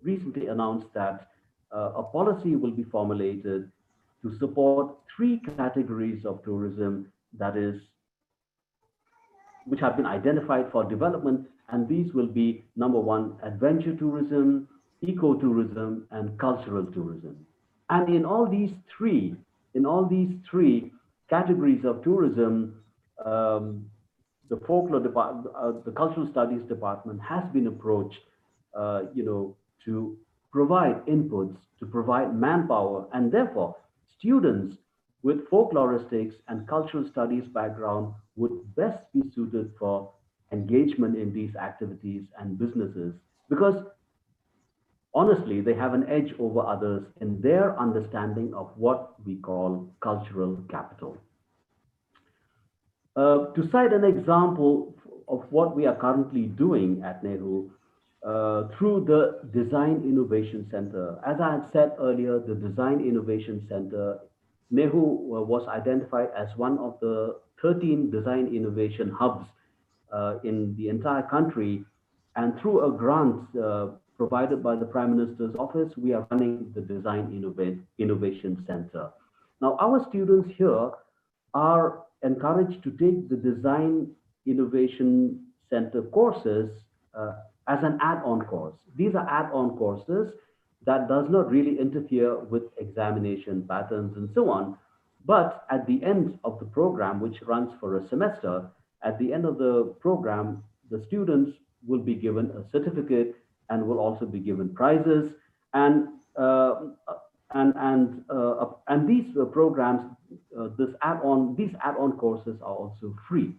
recently announced that a policy will be formulated to support three categories of tourism that is, which have been identified for development, and these will be number one, adventure tourism, ecotourism, and cultural tourism. And in all these three categories of tourism, the the cultural studies department has been approached, to provide inputs, to provide manpower, and therefore students with folkloristics and cultural studies background would best be suited for engagement in these activities and businesses because honestly, they have an edge over others in their understanding of what we call cultural capital. To cite an example of what we are currently doing at NEHU, through the Design Innovation Center. As I had said earlier, the Design Innovation Center, NEHU was identified as one of the 13 design innovation hubs in the entire country. And through a grant provided by the Prime Minister's office, we are running the Design Innovation Center. Now, our students here are encouraged to take the Design Innovation Center courses as an add-on course. These are add-on courses that does not really interfere with examination patterns and so on. But at the end of the program, which runs for a semester, at the end of the program, the students will be given a certificate and will also be given prizes. And these programs, these add-on courses are also free.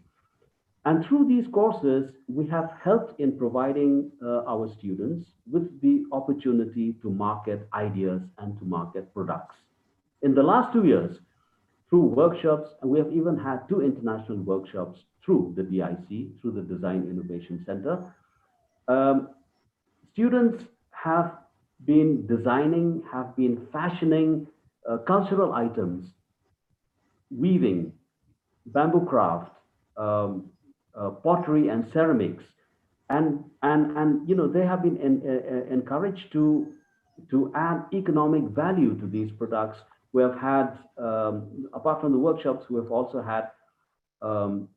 And through these courses, we have helped in providing our students with the opportunity to market ideas and to market products. In the last 2 years, through workshops, and we have even had 2 international workshops through the DIC, through the Design Innovation Center. Students have been designing, have been fashioning cultural items, weaving, bamboo craft, pottery and ceramics, and they have been encouraged to add economic value to these products. We have had, apart from the workshops, we have also had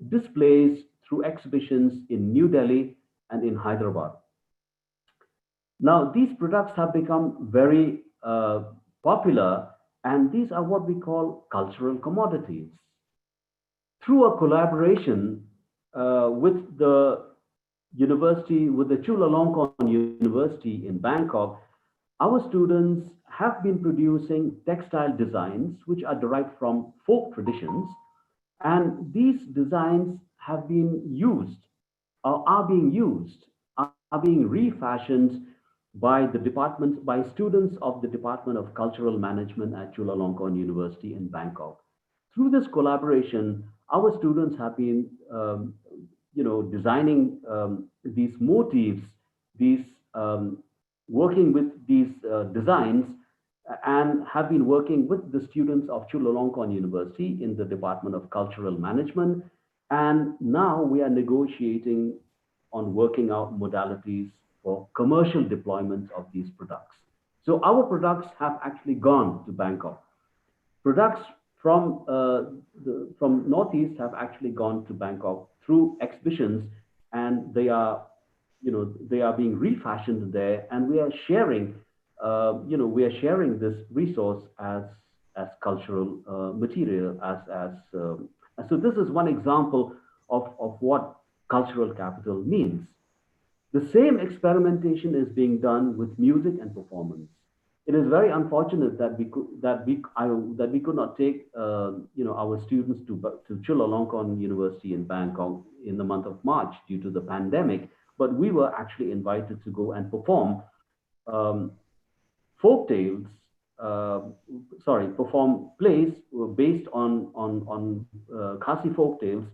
displays through exhibitions in New Delhi and in Hyderabad. Now, these products have become very popular, and these are what we call cultural commodities. Through a collaboration with the university, with the Chulalongkorn University in Bangkok, our students have been producing textile designs which are derived from folk traditions, and these designs have been used, or are being refashioned by students of the Department of Cultural Management at Chulalongkorn University in Bangkok. Through this collaboration, our students have been designing these motifs, these working with these designs and have been working with the students of Chulalongkorn University in the Department of Cultural Management. And now we are negotiating on working out modalities for commercial deployment of these products. So our products have actually gone to Bangkok. Products from Northeast have actually gone to Bangkok through exhibitions, and they are, they are being refashioned there, and we are sharing, this resource as cultural material, so this is one example of what cultural capital means. The same experimentation is being done with music and performance. It is very unfortunate that we could not take our students to Chulalongkorn University in Bangkok in the month of March due to the pandemic, but we were actually invited to go and perform perform plays based on Khasi folk tales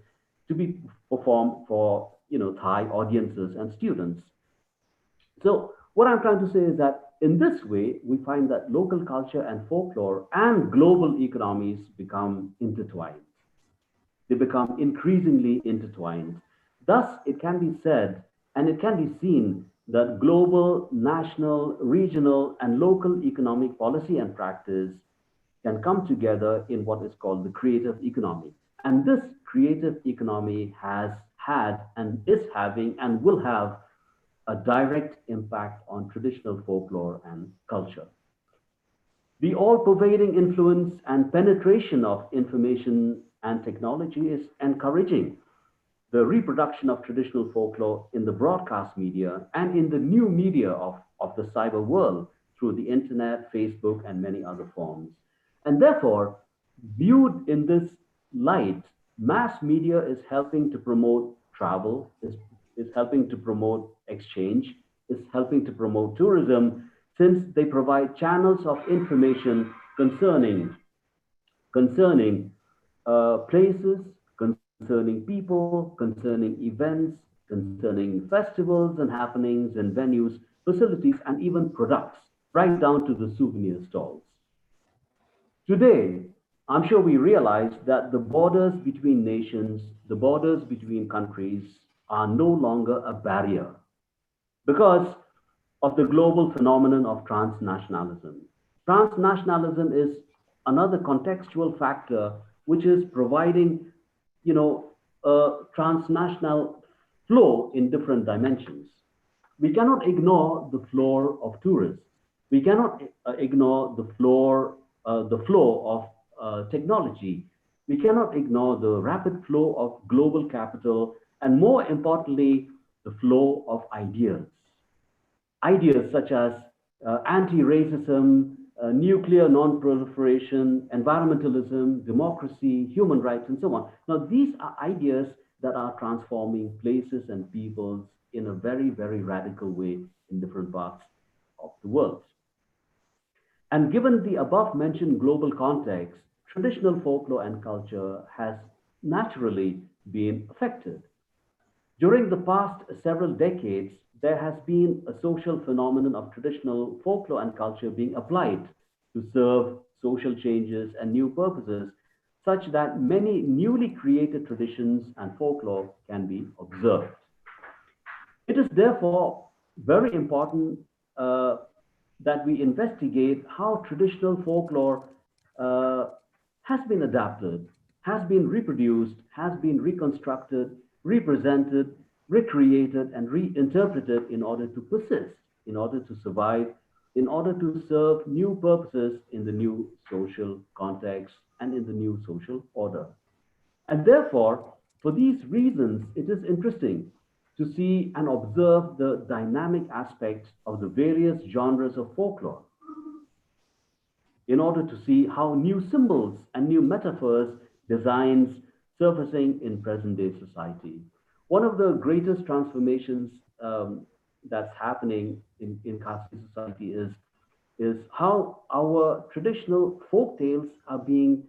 to be performed for Thai audiences and students. So what I'm trying to say is that in this way, we find that local culture and folklore and global economies become intertwined. They become increasingly intertwined. Thus, it can be said and it can be seen that global, national, regional, and local economic policy and practice can come together in what is called the creative economy. And this creative economy has had and is having and will have a direct impact on traditional folklore and culture. The all-pervading influence and penetration of information and technology is encouraging the reproduction of traditional folklore in the broadcast media and in the new media of the cyber world through the internet, Facebook, and many other forms. And therefore, viewed in this light, mass media is helping to promote travel, is helping to promote exchange, is helping to promote tourism, since they provide channels of information concerning places, concerning people, concerning events, concerning festivals and happenings and venues, facilities, and even products, right down to the souvenir stalls. Today, I'm sure we realize that the borders between nations, the borders between countries are no longer a barrier because of the global phenomenon of transnationalism. Transnationalism is another contextual factor which is providing, a transnational flow in different dimensions. We cannot ignore the flow of tourists. We cannot ignore the flow of technology. We cannot ignore the rapid flow of global capital, and more importantly, the flow of ideas. Ideas such as anti-racism, nuclear non-proliferation, environmentalism, democracy, human rights, and so on. Now, these are ideas that are transforming places and peoples in a very, very radical way in different parts of the world. And given the above mentioned global context, traditional folklore and culture has naturally been affected. During the past several decades, there has been a social phenomenon of traditional folklore and culture being applied to serve social changes and new purposes, such that many newly created traditions and folklore can be observed. It is therefore very important that we investigate how traditional folklore has been adapted, has been reproduced, has been reconstructed, represented, recreated, and reinterpreted in order to persist, in order to survive, in order to serve new purposes in the new social context and in the new social order. And therefore, for these reasons, it is interesting to see and observe the dynamic aspects of the various genres of folklore, in order to see how new symbols and new metaphors, designs surfacing in present-day society. One of the greatest transformations that's happening in Khasi society is how our traditional folk tales are being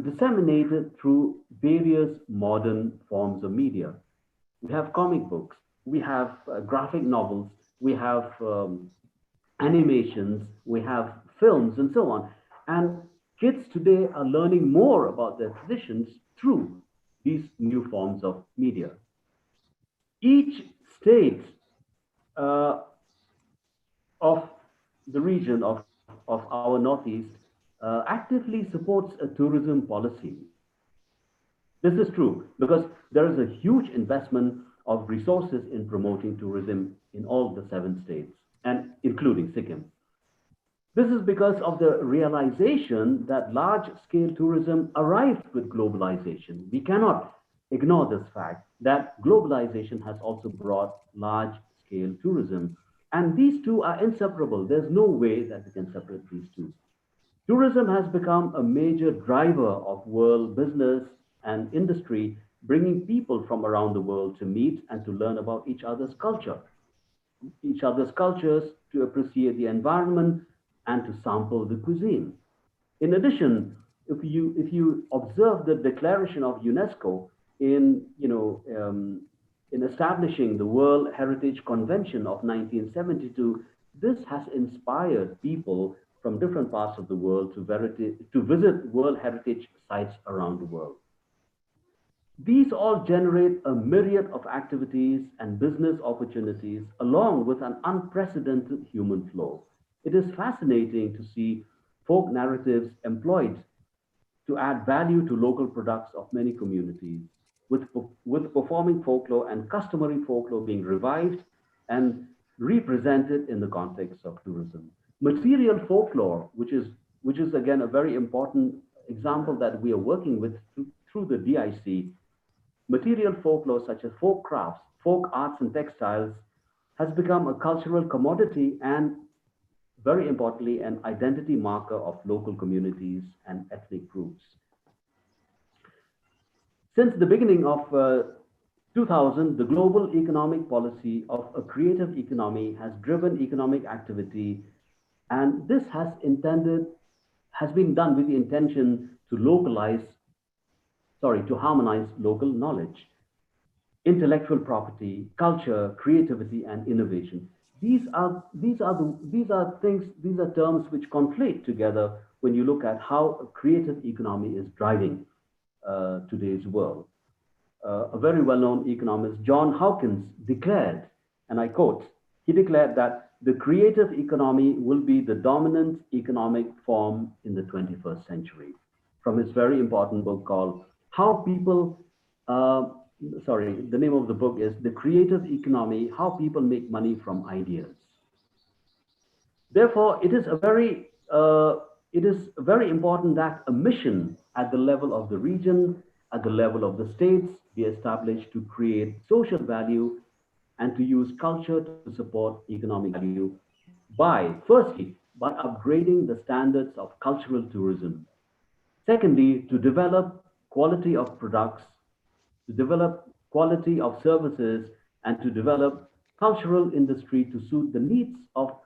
disseminated through various modern forms of media. We have comic books, we have graphic novels, we have animations, we have films, and so on. And kids today are learning more about their traditions through these new forms of media. Each state uh, of the region of our Northeast actively supports a tourism policy. This is true because there is a huge investment of resources in promoting tourism in all the 7 states, and including Sikkim. This is because of the realization that large-scale tourism arrived with globalization. We cannot ignore this fact that globalization has also brought large-scale tourism. And these two are inseparable. There's no way that we can separate these two. Tourism has become a major driver of world business and industry, bringing people from around the world to meet and to learn about each other's cultures, to appreciate the environment, and to sample the cuisine. In addition, if you observe the declaration of UNESCO in in establishing the World Heritage Convention of 1972, this has inspired people from different parts of the world to visit World Heritage sites around the world. These all generate a myriad of activities and business opportunities along with an unprecedented human flow. It is fascinating to see folk narratives employed to add value to local products of many communities, with performing folklore and customary folklore being revived and represented in the context of tourism. Material folklore, which is again a very important example that we are working with through the DIC. Material folklore such as folk crafts, folk arts and textiles has become a cultural commodity and, very importantly, an identity marker of local communities and ethnic groups. Since the beginning of 2000, the global economic policy of a creative economy has driven economic activity, and this has been done with the intention to harmonize local knowledge, intellectual property, culture, creativity, and innovation. These are terms which conflate together when you look at how a creative economy is driving today's world. A very well-known economist, John Hawkins, declared, and I quote, he declared that the creative economy will be the dominant economic form in the 21st century, from his very important book called the name of the book is The Creative Economy, How People Make Money from Ideas. Therefore, it is very important that a mission at the level of the region, at the level of the states, be established to create social value and to use culture to support economic value firstly, by upgrading the standards of cultural tourism. Secondly, to develop quality of products, to develop quality of services, and to develop cultural industry to suit the needs of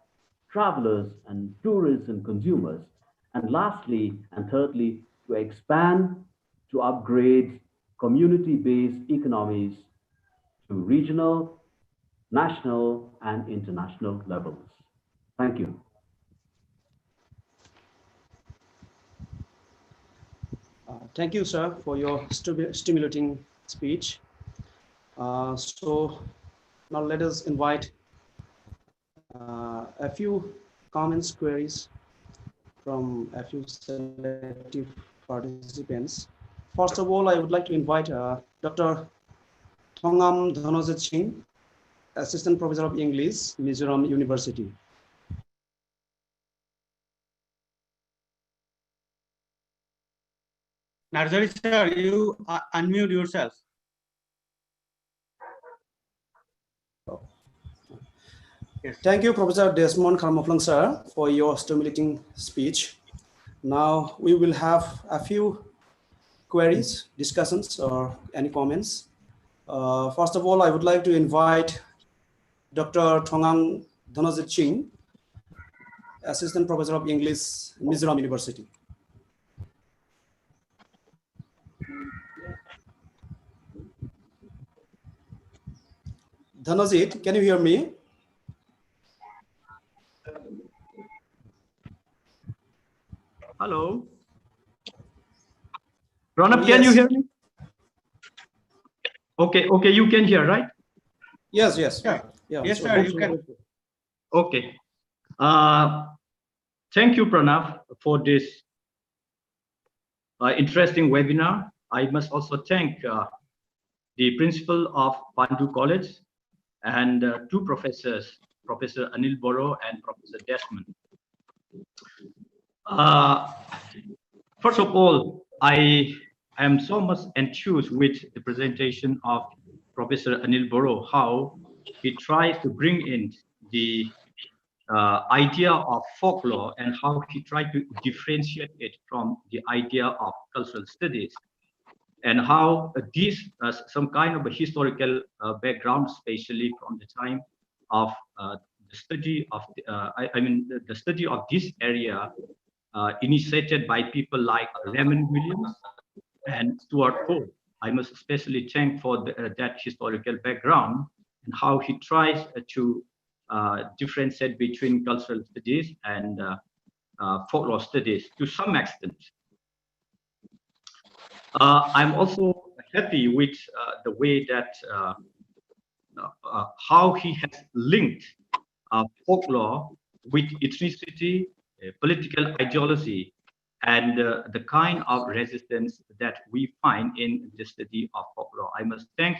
travelers and tourists and consumers. And lastly and thirdly, to expand, to upgrade community-based economies to regional, national, and international levels. Thank you. Thank you, sir, for your stimulating speech. So now let us invite a few comments, queries from a few selective participants. First of all, I would like to invite Dr. Thongam Dhanojit Singh, Assistant Professor of English, Mizoram University. Narzari sir, you unmute yourself. Yes. Thank you, Professor Desmond Kharmawphlng, sir, for your stimulating speech. Now we will have a few queries, discussions, or any comments. First of all, I would like to invite Dr. Thongam Dhanojit Singh, Assistant Professor of English, Mizoram University. Dhanojit, can you hear me? Hello. Pranab, can you hear me? Okay, you can hear, right? Yes, yes. Yeah. Yeah, Yes, so sir, you can. Okay. Thank you, Pranav, for this interesting webinar. I must also thank the principal of Pandu College and two professors, Professor Anil Boro and Professor Desmond. First of all, I am so much enthused with the presentation of Professor Anil Boro, how he tries to bring in the idea of folklore and how he tried to differentiate it from the idea of cultural studies, and how this some kind of a historical background, especially from the time of the study of the study of this area initiated by people like Raymond Williams and Stuart Hall. I must especially thank for that historical background and how he tries to differentiate between cultural studies and folklore studies to some extent. I'm also happy with the way that how he has linked folklore with ethnicity, political ideology, and the kind of resistance that we find in the study of folklore. I must thank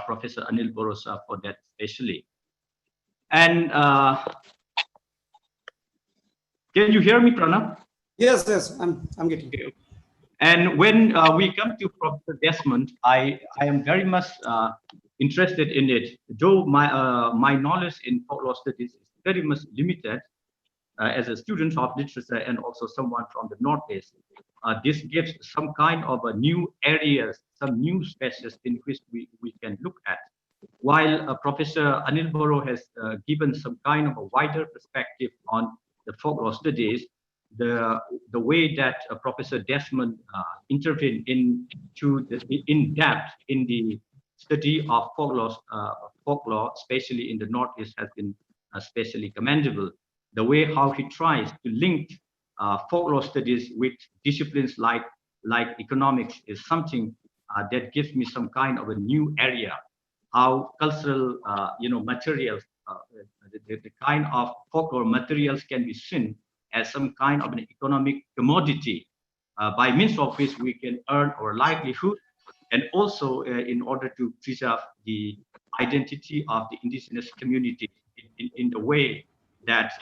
Professor Anil Borosa for that especially. And can you hear me, Pranav? yes, yes, I'm getting. Okay. And when we come to Professor Desmond, I am very much interested in it. Though my knowledge in folklore studies is very much limited as a student of literature and also someone from the Northeast, this gives some kind of a new areas, some new spaces in which we can look at. While Professor Anil Boro has given some kind of a wider perspective on the folklore studies, the way that Professor Desmond intervened in depth in the study of folklore, especially in the Northeast, has been especially commendable. The way how he tries to link folklore studies with disciplines like economics is something that gives me some kind of a new area. How cultural, materials, the kind of folklore materials can be seen as some kind of an economic commodity by means of which we can earn our livelihood, and also in order to preserve the identity of the indigenous community in the way that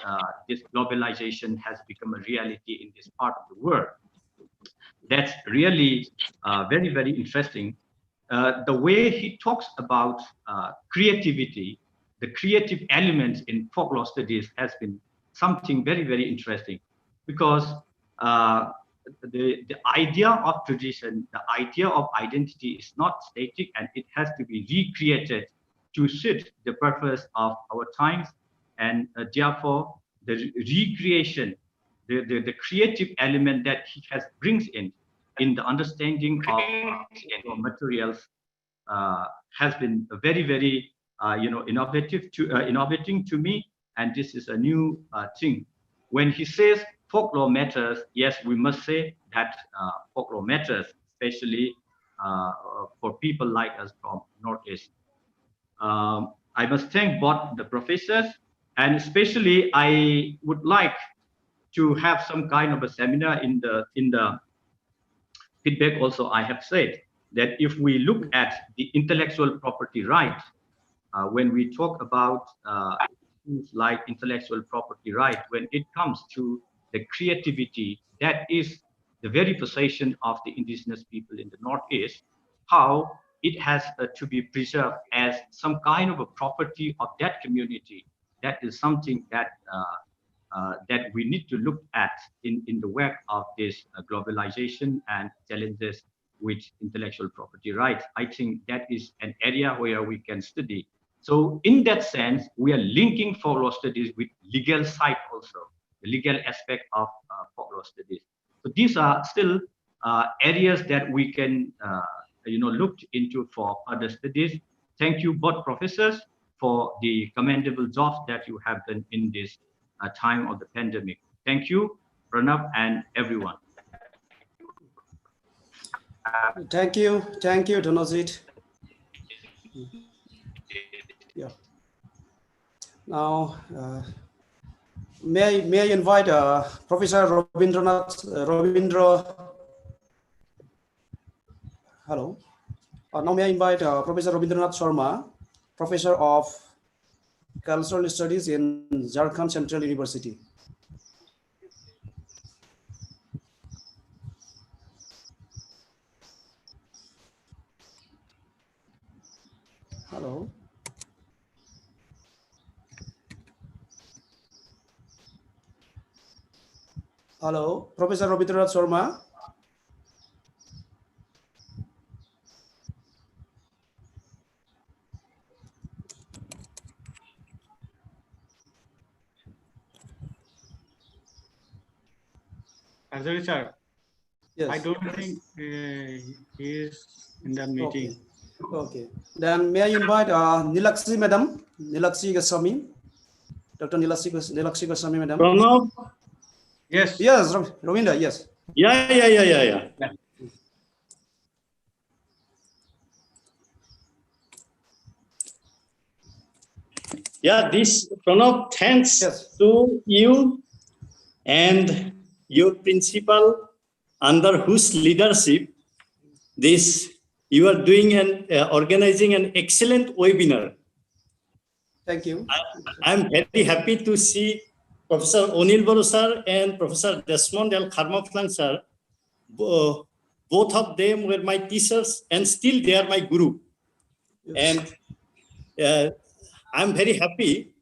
this globalization has become a reality in this part of the world. That's really very, very interesting. The way he talks about creativity, the creative elements in folklore studies has been something very, very interesting, because the idea of tradition, the idea of identity is not static, and it has to be recreated to suit the purpose of our times. And therefore, the recreation, the creative element that he brings in the understanding of materials has been very, very innovating to me, and this is a new thing. When he says folklore matters, yes, we must say that folklore matters, especially for people like us from Northeast. I must thank both the professors, and especially I would like to have some kind of a seminar in the feedback. Also, I have said that if we look at the intellectual property right, when we talk about things like intellectual property right, when it comes to the creativity, that is the very possession of the indigenous people in the Northeast, how it has to be preserved as some kind of a property of that community. That is something that that we need to look at in the work of this globalization and challenges with intellectual property rights. I think that is an area where we can study. So in that sense, we are linking folklore studies with legal side also, the legal aspect of folklore studies. So these are still areas that we can look into for further studies. Thank you both professors for the commendable jobs that you have done in this time of the pandemic. Thank you, Pranav, and everyone. Thank you, Dhanajit. Yeah. Now, may I invite Professor Hello. Now may I invite Professor Rabindranath Sharma, Professor of Cultural Studies in Jharkhand Central University. Hello. Hello, Professor Rabindranath Sharma. Azari sir, Yes. I don't think he is in the meeting. Okay. Then may I invite Nilaksi Madam, Nilaksi Goswami, Dr. Nilaksi Goswami Madam. Pranav? Yes. Yes, Ravinda, yes. Yeah. Yeah, this Pranav, thanks to you and your principal, under whose leadership you are doing organizing an excellent webinar. Thank you. I'm very happy to see Professor Anil Boro sir and Professor Desmond and Kharmawphlng sir. Both of them were my teachers and still they are my guru. Yes. And I'm very happy.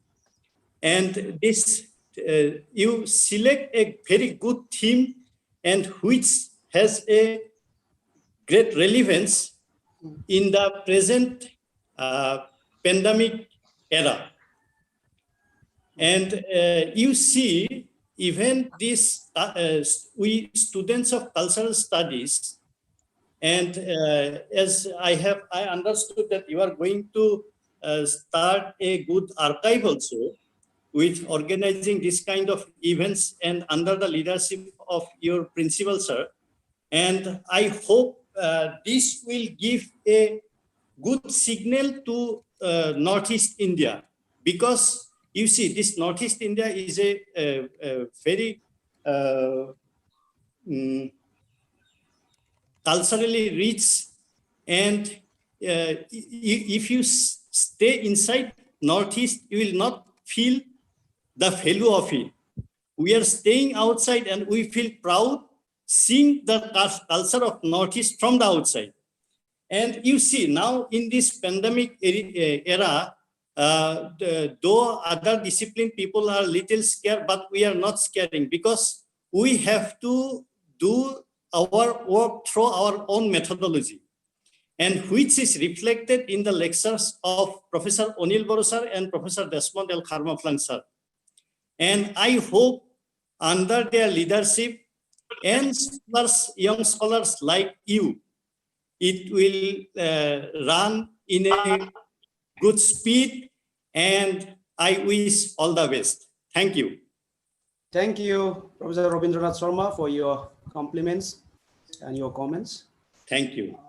And this, you select a very good theme and which has a great relevance in the present pandemic era. And you see, even this, we students of cultural studies, and as I understood that you are going to start a good archive also with organizing this kind of events and under the leadership of your principal, sir. And I hope this will give a good signal to Northeast India, because you see, this Northeast India is a very culturally rich, and if you stay inside Northeast, you will not feel the value of it. We are staying outside and we feel proud seeing the culture of Northeast from the outside. And you see, now in this pandemic era, though other discipline people are little scared, but we are not scaring, because we have to do our work through our own methodology, and which is reflected in the lectures of Professor Anil Boro sir and Professor Desmond L. Kharmawphlng sir. And I hope under their leadership and young scholars like you, it will run in a good speed, and I wish all the best. Thank you. Thank you, Professor Rabindranath Sharma, for your compliments and your comments. Thank you.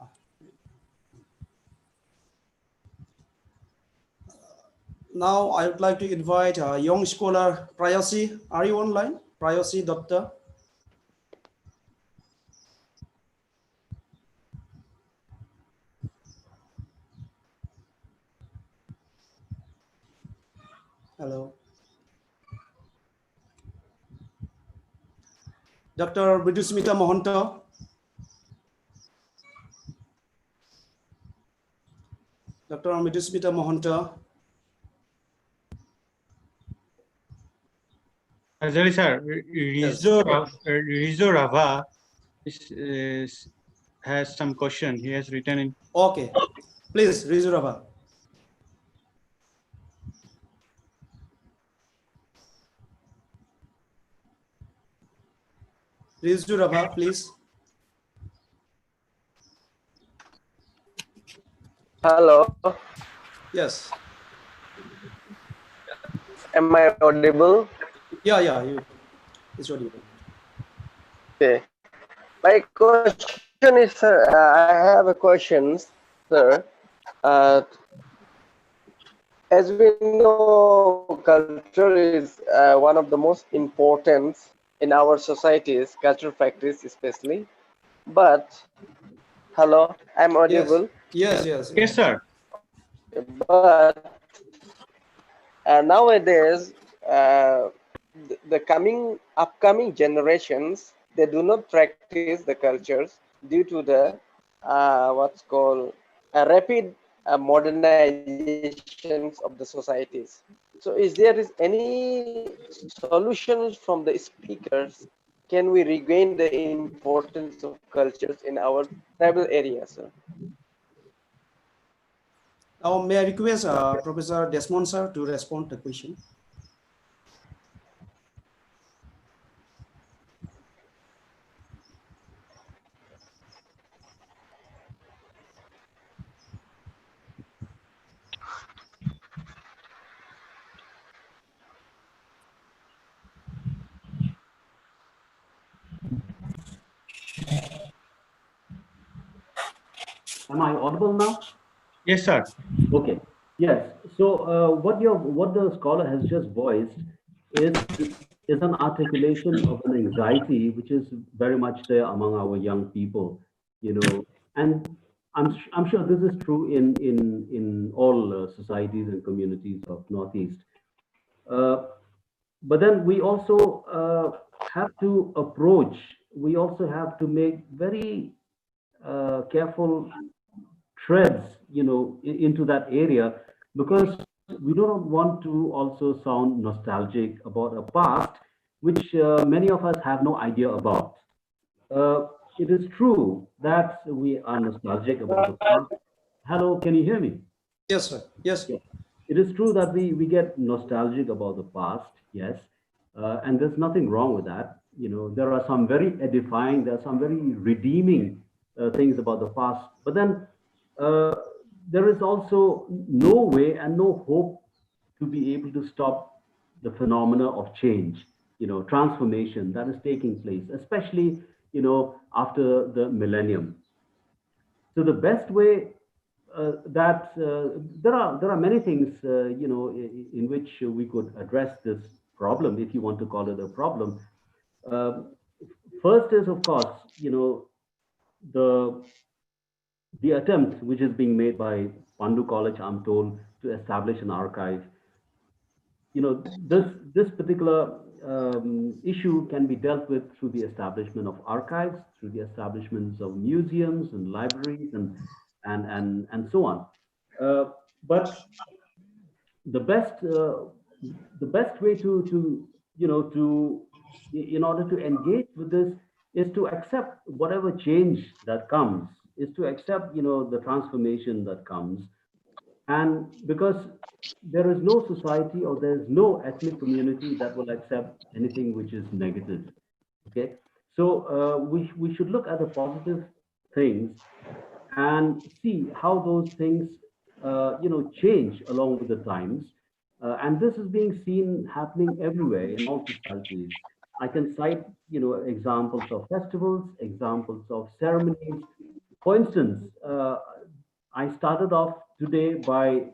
Now I would like to invite young scholar Prayasi. Are you online? Prayasi Doctor. Hello. Dr. Bidusmita Mohanta. Dr. Bidusmita Mohanta. Azari sir, Rizo Rava has some question. He has written in. Okay, please, Rizo Rava. Rizo Rava, please. Hello. Yes. Am I audible? Yeah, it's audible. Okay. My question is, sir, I have a question, sir. Uh, as we know, culture is one of the most important in our societies, cultural practice especially. But, hello, I'm Yes, audible. yes, yes, Yes, yes. sir. But nowadays, the upcoming generations, they do not practice the cultures due to the what's called rapid modernizations of the societies. So is any solutions from the speakers? Can we regain the importance of cultures in our tribal areas, sir? May I request Professor Desmond, sir, to respond to the question? Am I audible now? Yes, sir. Okay. Yes. So what the scholar has just voiced is is an articulation of an anxiety which is very much there among our young people, and I'm sure this is true in all societies and communities of Northeast. Uh, but then we also have to approach. We also have to make very careful treads, into that area, because we do not want to also sound nostalgic about a past which many of us have no idea about. Uh, it is true that we are nostalgic about the past. Hello, can you hear me? Yes, sir. Yes. Yeah. It is true that we get nostalgic about the past, yes, and there's nothing wrong with that. There are some very edifying, there are some very redeeming things about the past, but then uh, there is also no way and no hope to be able to stop the phenomena of change, transformation that is taking place, especially, after the millennium. So the best way that there are many things in which we could address this problem, if you want to call it a problem. Uh, First is, of course, the the attempt which is being made by Pandu College, I'm told, to establish an archive. This particular issue can be dealt with through the establishment of archives, through the establishments of museums and libraries and so on. But the best way to in order to engage with this is to accept whatever change that comes, is to accept the transformation that comes, and because there is no society or there is no ethnic community that will accept anything which is negative. Okay, so we should look at the positive things and see how those things change along with the times, and this is being seen happening everywhere in all societies. I can cite examples of festivals, examples of ceremonies. For instance, I started off today by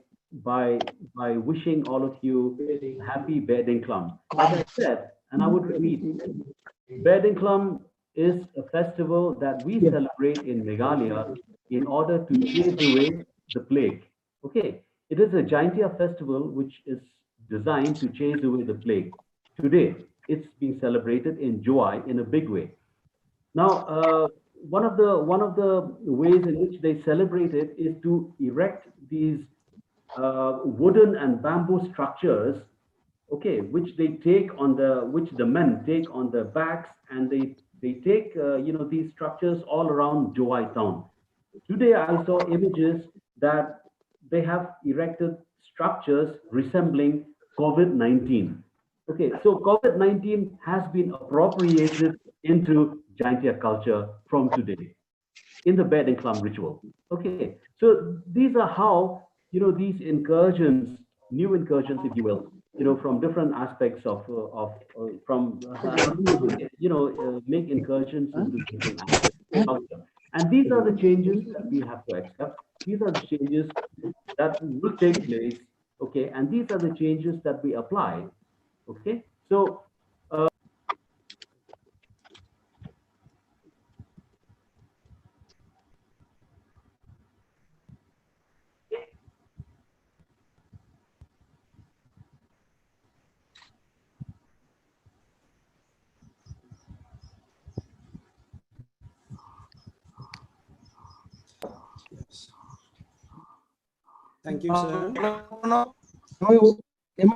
wishing all of you happy Bedingklam. Like I said, and I would repeat, Bedingklam is a festival that we celebrate in Meghalaya in order to chase away the plague. Okay, it is a Jaintia festival which is designed to chase away the plague. Today, it's being celebrated in Joy in a big way. Now, one of the ways in which they celebrate it is to erect these wooden and bamboo structures, okay, which the men take on their backs, and they take these structures all around Jowai town. Today, I saw images that they have erected structures resembling COVID-19. Okay, so COVID-19 has been appropriated into Jaintia culture from today in the bed and clump ritual. Okay, so these are how these incursions, new incursions, if you will, from different aspects make incursions into different aspects of culture. And these are the changes that we have to accept. These are the changes that will take place, okay? And these are the changes that we apply, okay? So, Thank you, sir. Am I audible? Am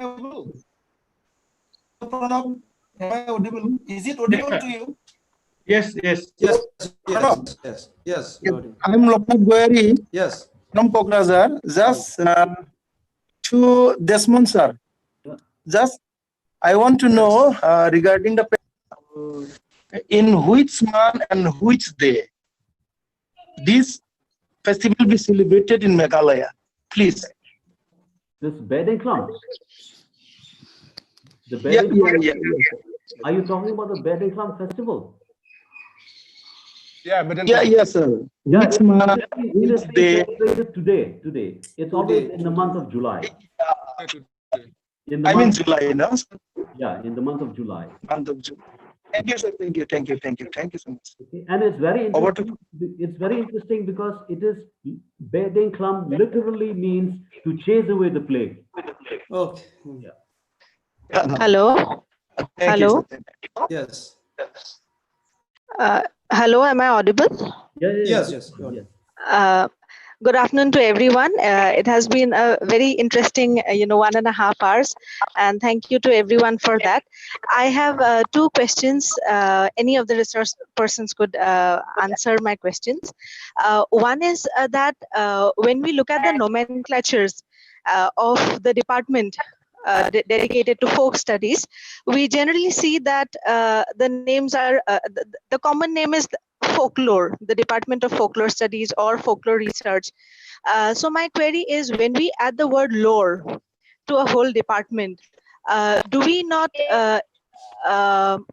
I audible? Is it audible to you? Yes, yes. Yes, yes, yes, yes. I'm Loknath Goyari Yes. from Kokrazar. Just to Desmond sir. Just I want to know regarding the in which month and which day this festival be celebrated in Meghalaya, please. this bedding clump. The Yeah. Are you talking about the bedding clump festival? Yeah, yes, sir. Yeah, Which month, it is which day? celebrated today. It's always in the month of July. I mean July, no? Yeah, in the month of July. Month of July. Thank you, sir. Thank you so much. Okay. And it's very interesting. It's very interesting because it is bedding clump literally means to chase away the plague. Okay. Yeah. Hello. Hello. Yes. Hello, am I audible? Yes. Good afternoon to everyone. It has been a very interesting, 1.5 hours, and thank you to everyone for that. I have two questions. Any of the research persons could answer my questions. One is that when we look at the nomenclatures of the department dedicated to folk studies, we generally see that the names are, the common name is folklore, the Department of Folklore Studies or Folklore Research. So my query is, when we add the word lore to a whole department, do we not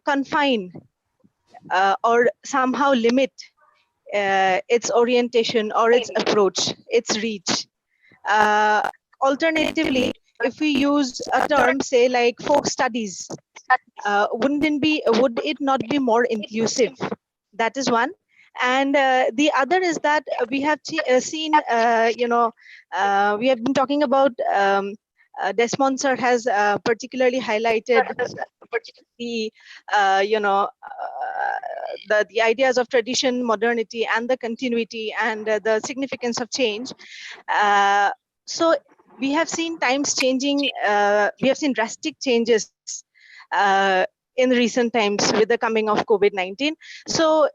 confine or somehow limit its orientation or its approach, its reach? Alternatively, if we use a term, say like folk studies, would it not be more inclusive? That is one. And the other is that we have seen, we have been talking about, Desmond sir has particularly highlighted the, the ideas of tradition, modernity, and the continuity and the significance of change. So we have seen times changing. We have seen drastic changes in recent times with the coming of COVID-19. So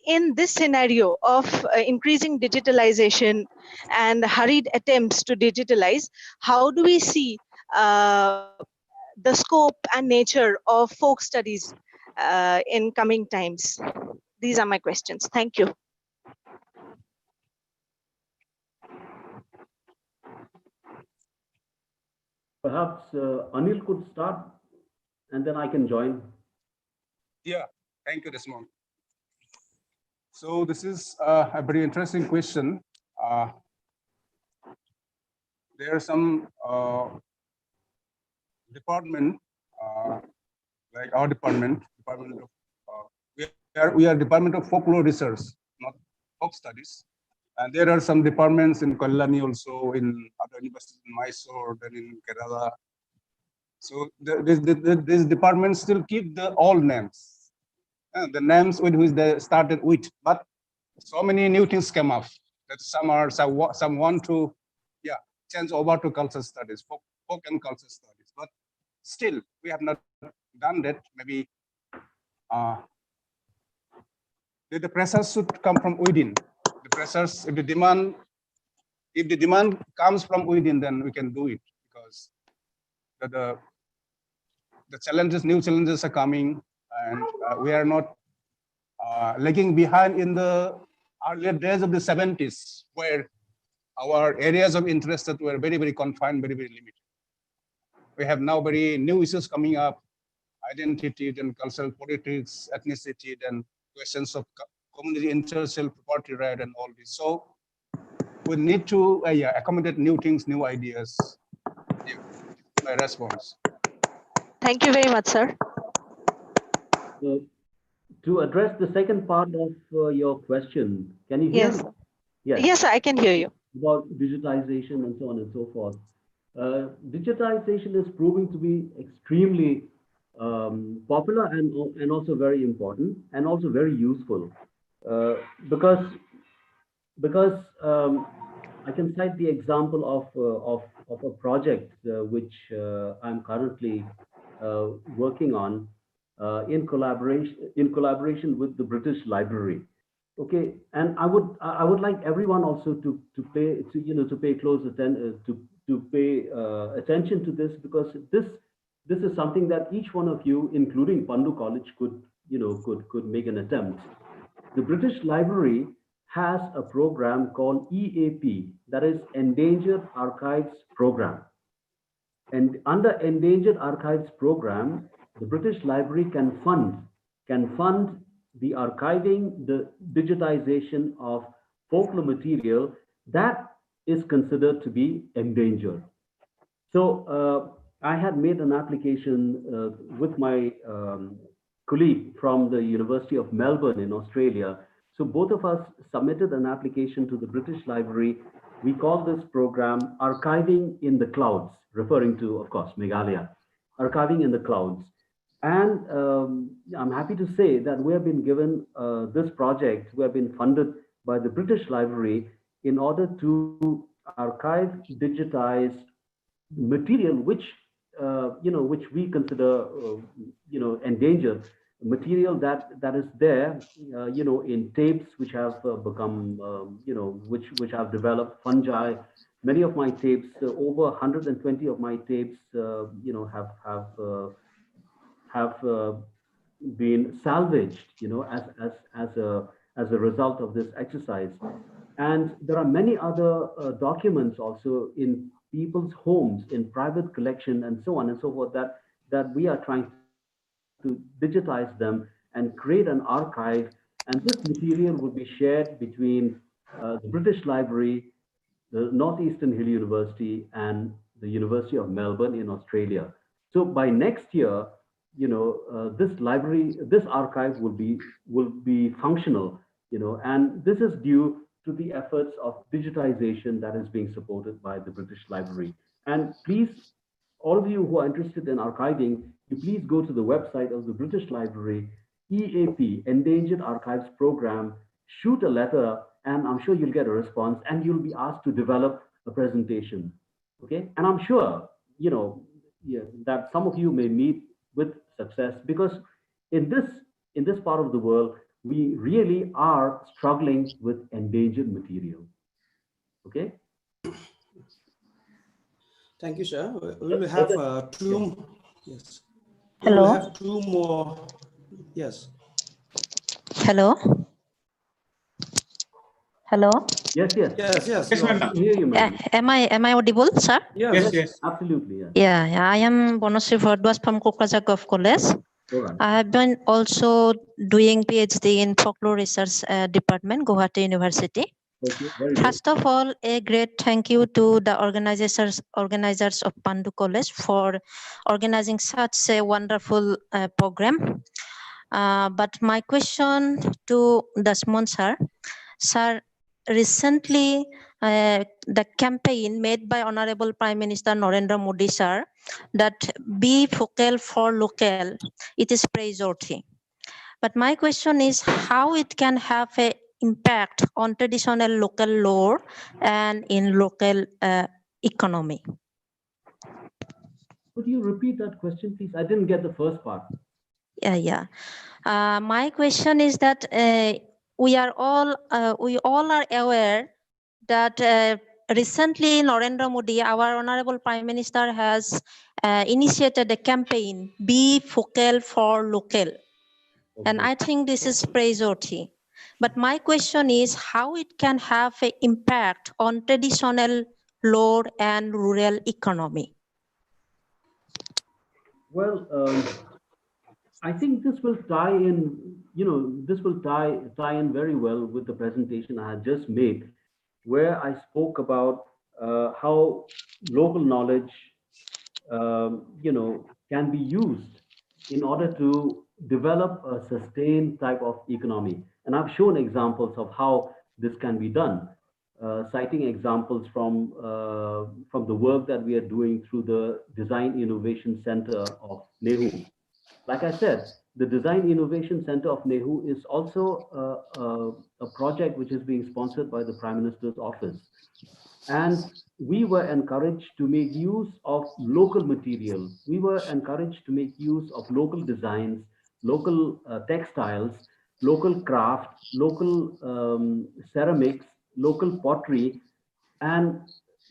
in this scenario of increasing digitalization and hurried attempts to digitalize, how do we see the scope and nature of folk studies in coming times? These are my questions. Thank you. Perhaps Anil could start and then I can join. Yeah, thank you, Desmond. So this is a very interesting question. There are some department, like our department of, we are Department of Folklore Research, not folk studies. And there are some departments in Kalyani also, in other universities in Mysore, then in Kerala. So these departments still keep the old names, the names with which they started with. But so many new things came up that some want to, change over to cultural studies, folk and cultural studies. But still, we have not done that. Maybe the pressures should come from within. The pressures, if the demand comes from within, then we can do it, because the challenges, new challenges are coming, and we are not lagging behind in the earlier days of the 70s, where our areas of interest that were very, very confined, very, very limited. we have now very new issues coming up, identity, then cultural politics, ethnicity, then questions of community interest, property right, and all this. So we need to accommodate new things, new ideas. Yeah, my response. Thank you very much, sir. So, to address the second part of your question, can you hear Yes. me? Yes. Yes, I can hear you. About digitization and so on and so forth. Digitization is proving to be extremely popular and also very important and also very useful because I can cite the example of a project which I'm currently working on in collaboration with the British Library. Okay, and I would like everyone also to pay close attention to pay attention to this, because this is something that each one of you, including Pandu College, could make an attempt. The British Library has a program called EAP, that is Endangered Archives Program. And under Endangered Archives Program, the British Library can fund the archiving, the digitization of folklore material that is considered to be endangered. So I had made an application with my colleague from the University of Melbourne in Australia. So both of us submitted an application to the British Library. We call this program Archiving in the Clouds, referring to, of course, Meghalaya, Archiving in the Clouds. And I'm happy to say that we have been given this project, we have been funded by the British Library in order to archive, digitize material which, which we consider, endangered, material that is there, in tapes which have become, which have developed fungi. Many of my tapes, over 120 of my tapes, have been salvaged, as a result of this exercise. And there are many other documents also in people's homes, in private collection, and so on and so forth, that we are trying to digitize them and create an archive. And this material will be shared between the British Library, the Northeastern Hill University, and the University of Melbourne in Australia. So by next year, this archive will be functional, and this is due to the efforts of digitization that is being supported by the British Library. And please, all of you who are interested in archiving, you please go to the website of the British Library, EAP, Endangered Archives Program, shoot a letter, and I'm sure you'll get a response, and you'll be asked to develop a presentation. Okay, and I'm sure that some of you may meet with success, because in this part of the world, we really are struggling with endangered material. Okay. Thank you, sir. We will have two. Yes. Hello. We will have two more. Yes. Hello. Hello. Yes. Yes. Hear you, ma'am. Am I audible, sir? Yes. Absolutely. Yeah. I am Bonasri Bhardwaj from Kokrajhar Golf College. Right. I have been also doing PhD in Folklore Research Department, Gauhati University. Okay, very First good. of all, a great thank you to the organizers of Pandu College for organizing such a wonderful program. But my question to Desmond sir, recently the campaign made by Honorable Prime Minister Narendra Modi sir, that be vocal for local, it is praiseworthy. But my question is how it can have a impact on traditional local lore and in local economy. Could you repeat that question, please? I didn't get the first part. Yeah. My question is that we all are aware that recently Narendra Modi, our Honorable Prime Minister, has initiated a campaign, Be Vocal for Local. Okay. And I think this is praiseworthy. But my question is how it can have an impact on traditional lore and rural economy. Well, I think this will tie in, this will tie in very well with the presentation I had just made, where I spoke about how local knowledge, can be used in order to develop a sustained type of economy. And I've shown examples of how this can be done, citing examples from the work that we are doing through the Design Innovation Center of NEHU. Like I said, the Design Innovation Center of NEHU is also a project which is being sponsored by the Prime Minister's office. And we were encouraged to make use of local material. We were encouraged to make use of local designs, local textiles, local craft, local ceramics, local pottery, and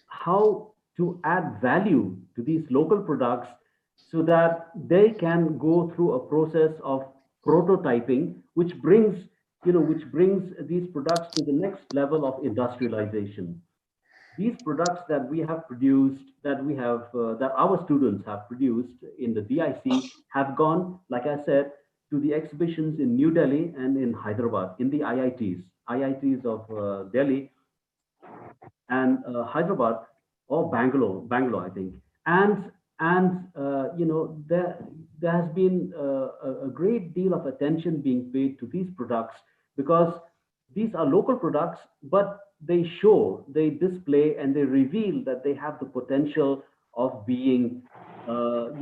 how to add value to these local products so that they can go through a process of prototyping, which brings these products to the next level of industrialization. These products that we have produced, that our students have produced in the DIC have gone, like I said, to the exhibitions in New Delhi and in Hyderabad, in the IITs of Delhi and Hyderabad or Bangalore, I think. There has been a great deal of attention being paid to these products because these are local products, but they show, they display, and they reveal that they have the potential of being, of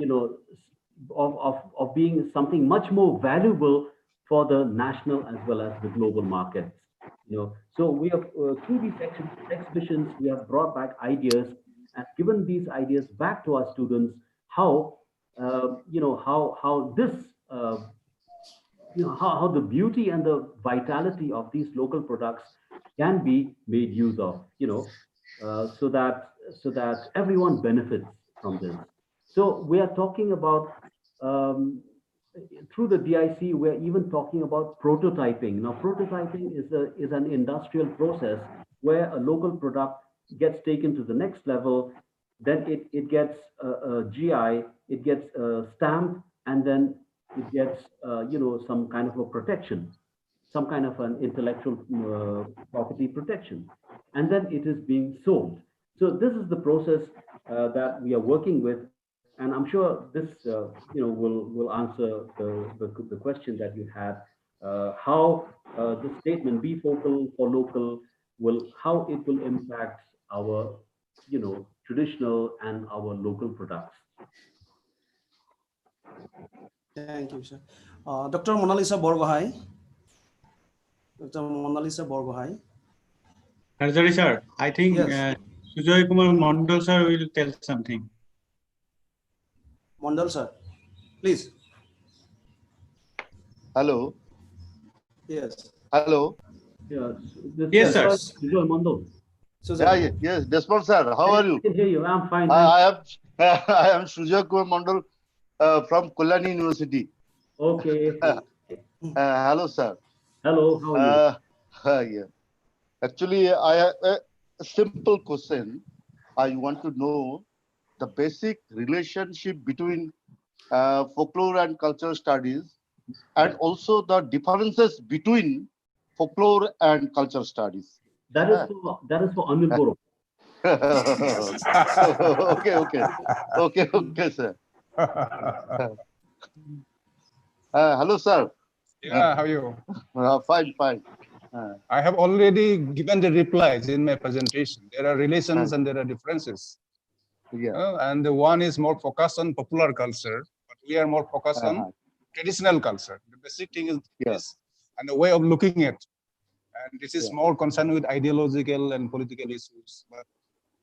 being something much more valuable for the national as well as the global markets. So we have through these exhibitions, we have brought back ideas and given these ideas back to our students. How how this how the beauty and the vitality of these local products can be made use of, so that everyone benefits from this. So we are talking about through the DIC, we're even talking about prototyping. Now, prototyping is an industrial process where a local product gets taken to the next level, then it gets a GI, it gets stamped, and then it gets some kind of a protection, some kind of an intellectual property protection, and then it is being sold. So this is the process that we are working with, and I'm sure this will answer the question that you had, how the statement "Be vocal for local" how it will impact our traditional and our local products. Thank you, sir. Dr. Mona Lisa Borgohai. Dr. Mona Lisa Borgohai. Sorry, sir. I think yes. Sujoy Kumar Mondal sir will tell something. Mondal sir, please. Hello. Yes. Hello. Yes. Yes, sir. Sujoy Mondal. Yes, Desmond sir. How are you? I can hear you. I'm fine. I am Sujoy Kumar Mondal from Kalyani University. Okay. Hello, sir. Hello. How are you? Yeah. Actually, I have a simple question. I want to know the basic relationship between folklore and cultural studies, and also the differences between folklore and cultural studies. That is for Anil Boro. Okay, sir. Hello, sir. Yeah, how are you? Fine. I have already given the replies in my presentation. There are relations and there are differences. Yeah. And the one is more focused on popular culture, but we are more focused on traditional culture. The basic thing is this, and the way of looking at. And this is more concerned with ideological and political issues. But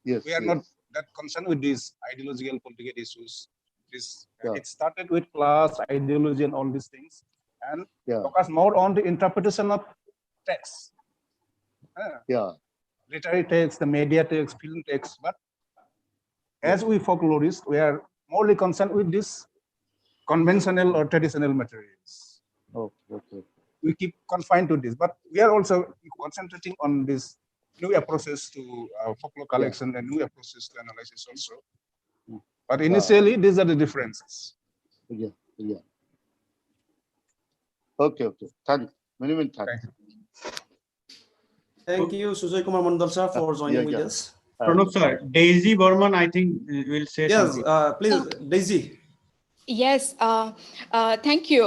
we are not that concerned with these ideological political issues. It started with class, ideology, and all these things, and focus more on the interpretation of text. Literary text, the media text, film text. But as we folklorists, we are morely concerned with this conventional or traditional materials. We keep confined to this, but we are also concentrating on this new approaches to folklore collection and new approaches to analysis also. But initially, these are the differences. Yeah, yeah. Okay, okay. Thanks. Many, many thanks. Thank you, Sujoy Kumar Mandal sir, for joining with us. Pranav sir, Daisy Burman, I think, will say Yes, something. please, Daisy. Yes, thank you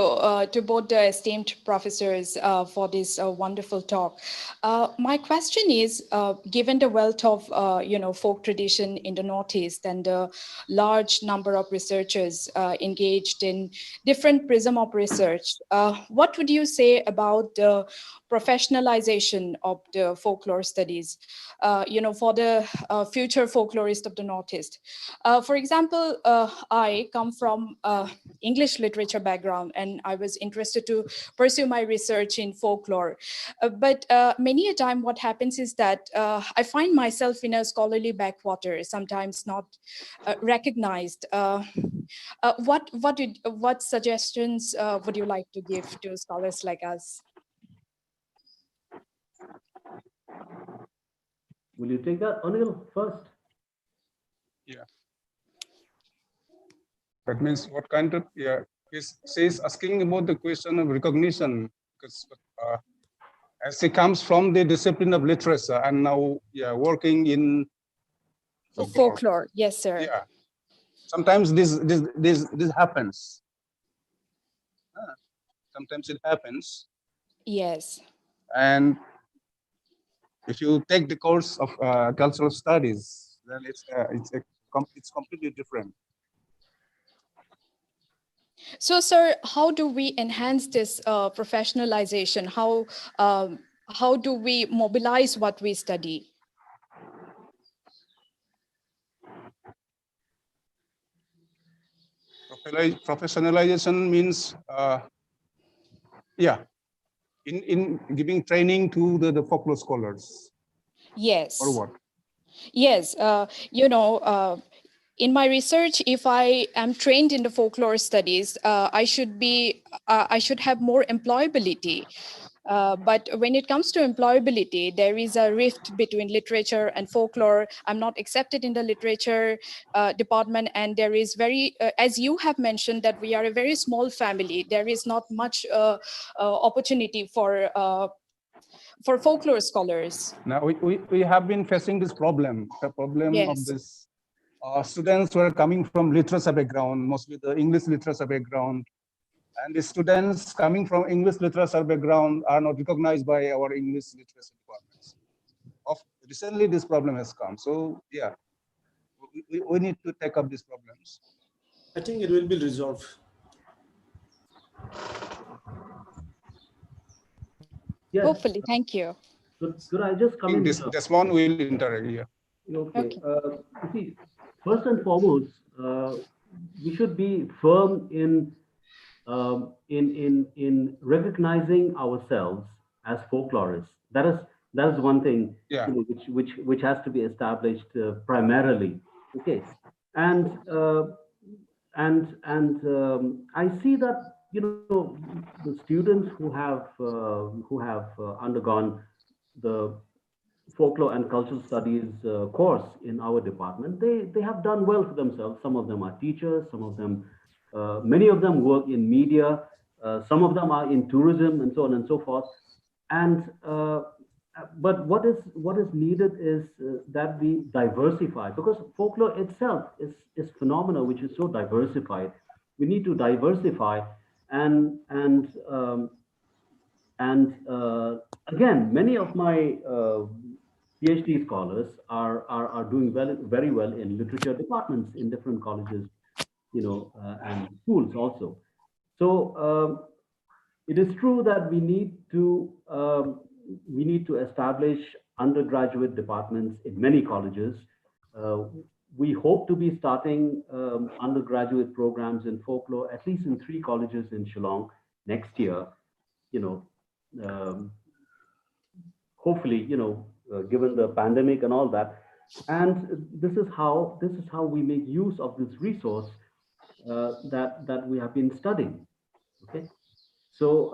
to both the esteemed professors for this wonderful talk. My question is, given the wealth of folk tradition in the Northeast and the large number of researchers engaged in different prism of research, what would you say about the professionalization of the folklore studies, for the future folklorist of the Northeast? For example, I come from English literature background, and I was interested to pursue my research in folklore. But many a time what happens is that I find myself in a scholarly backwater, sometimes not recognized. What suggestions would you like to give to scholars like us? Will you take that, Anil, first? Yeah. That means what kind of, yeah, she's asking about the question of recognition, because as she comes from the discipline of literature and now, yeah, working in Folklore, yes, sir. Yeah. Sometimes this happens. Sometimes it happens. Yes. And if you take the course of cultural studies, then it's completely different. So, sir, how do we enhance this professionalization? How do we mobilize what we study? Professionalization means, yeah, in giving training to the folklore scholars. Yes. Or what? Yes. In my research, if I am trained in the folklore studies, I should have more employability. But when it comes to employability, there is a rift between literature and folklore. I'm not accepted in the literature department, and there is as you have mentioned, that we are a very small family. There is not much opportunity for folklore scholars. Now we have been facing this problem, the problem Yes. of this students who are coming from literature background, mostly the English literature background. And the students coming from English literature background are not recognized by our English literature departments. Recently, this problem has come. So, yeah, we need to take up these problems. I think it will be resolved. Yes. Hopefully, thank you. Could I just come in? Desmond will interact here. Okay. You see, first and foremost, we should be firm in recognizing ourselves as folklorists. That is one thing, yeah, which has to be established primarily. Okay, and I see that the students who have undergone the folklore and cultural studies course in our department, they have done well for themselves. Some of them are teachers, some of them, many of them work in media, some of them are in tourism, and so on and so forth. And but what is needed is that we diversify, because folklore itself is phenomena which is so diversified. We need to diversify, and again, many of my PhD scholars are doing very well in literature departments in different colleges, and schools also. So it is true that we need to establish undergraduate departments in many colleges. We hope to be starting undergraduate programs in folklore, at least in 3 colleges in Shillong next year. Hopefully, given the pandemic and all that. And this is how we make use of this resource that we have been studying. Okay. So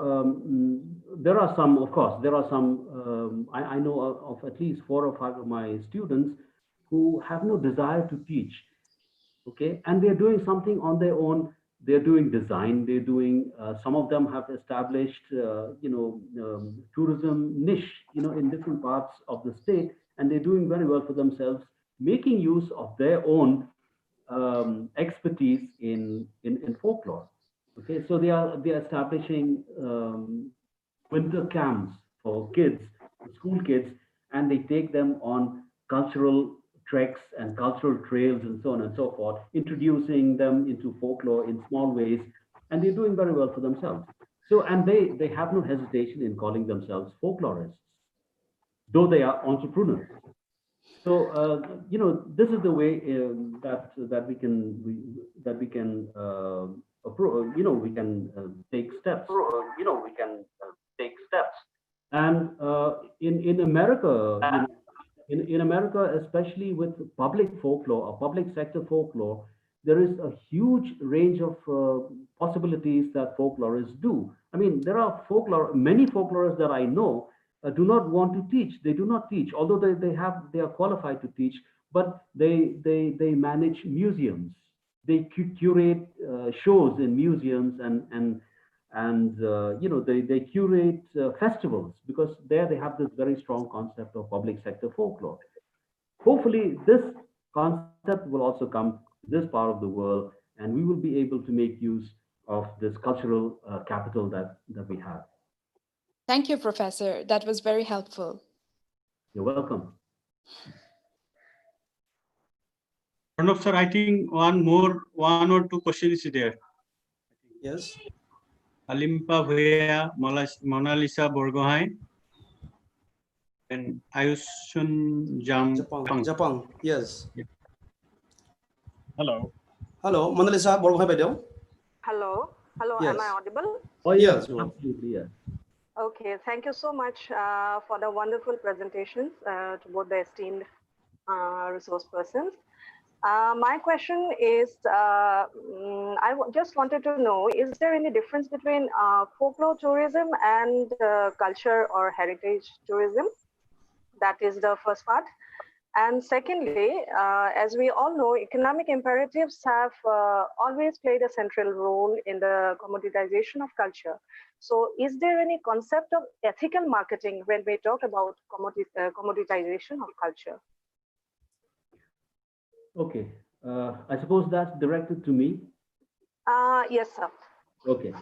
there are some, of course, I know of at least 4 or 5 of my students who have no desire to teach. Okay, and they're doing something on their own they're doing design, they're doing, some of them have established, tourism niche, in different parts of the state, and they're doing very well for themselves, making use of their own expertise in folklore. Okay, so they are establishing winter camps for kids, school kids, and they take them on cultural treks and cultural trails and so on and so forth, introducing them into folklore in small ways, and they're doing very well for themselves. So, and they have no hesitation in calling themselves folklorists, though they are entrepreneurs. So, this is the way that we can we can take steps. And in America, in America, especially with public folklore or public sector folklore, there is a huge range of possibilities that folklorists do. I mean, there are many folklorists that I know do not want to teach. They do not teach, although they are qualified to teach, but they manage museums. They curate shows in museums and they curate festivals, because there they have this very strong concept of public sector folklore. Hopefully this concept will also come to this part of the world, and we will be able to make use of this cultural capital that we have. Thank you, Professor. That was very helpful. You're welcome. Pranav sir, I think one or two questions is there. Yes. Alimpa Bhaya, Mona Lisa Borgohain, and Ayushun Japan. Yes. Hello. Hello, Mona Lisa Borgohain. Hello. Yes. Am I audible? Oh yes, absolutely, yes. Okay, thank you so much for the wonderful presentations to both the esteemed resource persons. My question is, just wanted to know, is there any difference between folklore tourism and culture or heritage tourism? That is the first part. And secondly, as we all know, economic imperatives have always played a central role in the commoditization of culture. So is there any concept of ethical marketing when we talk about commoditization of culture? Okay, I suppose that's directed to me. Yes, sir. Okay,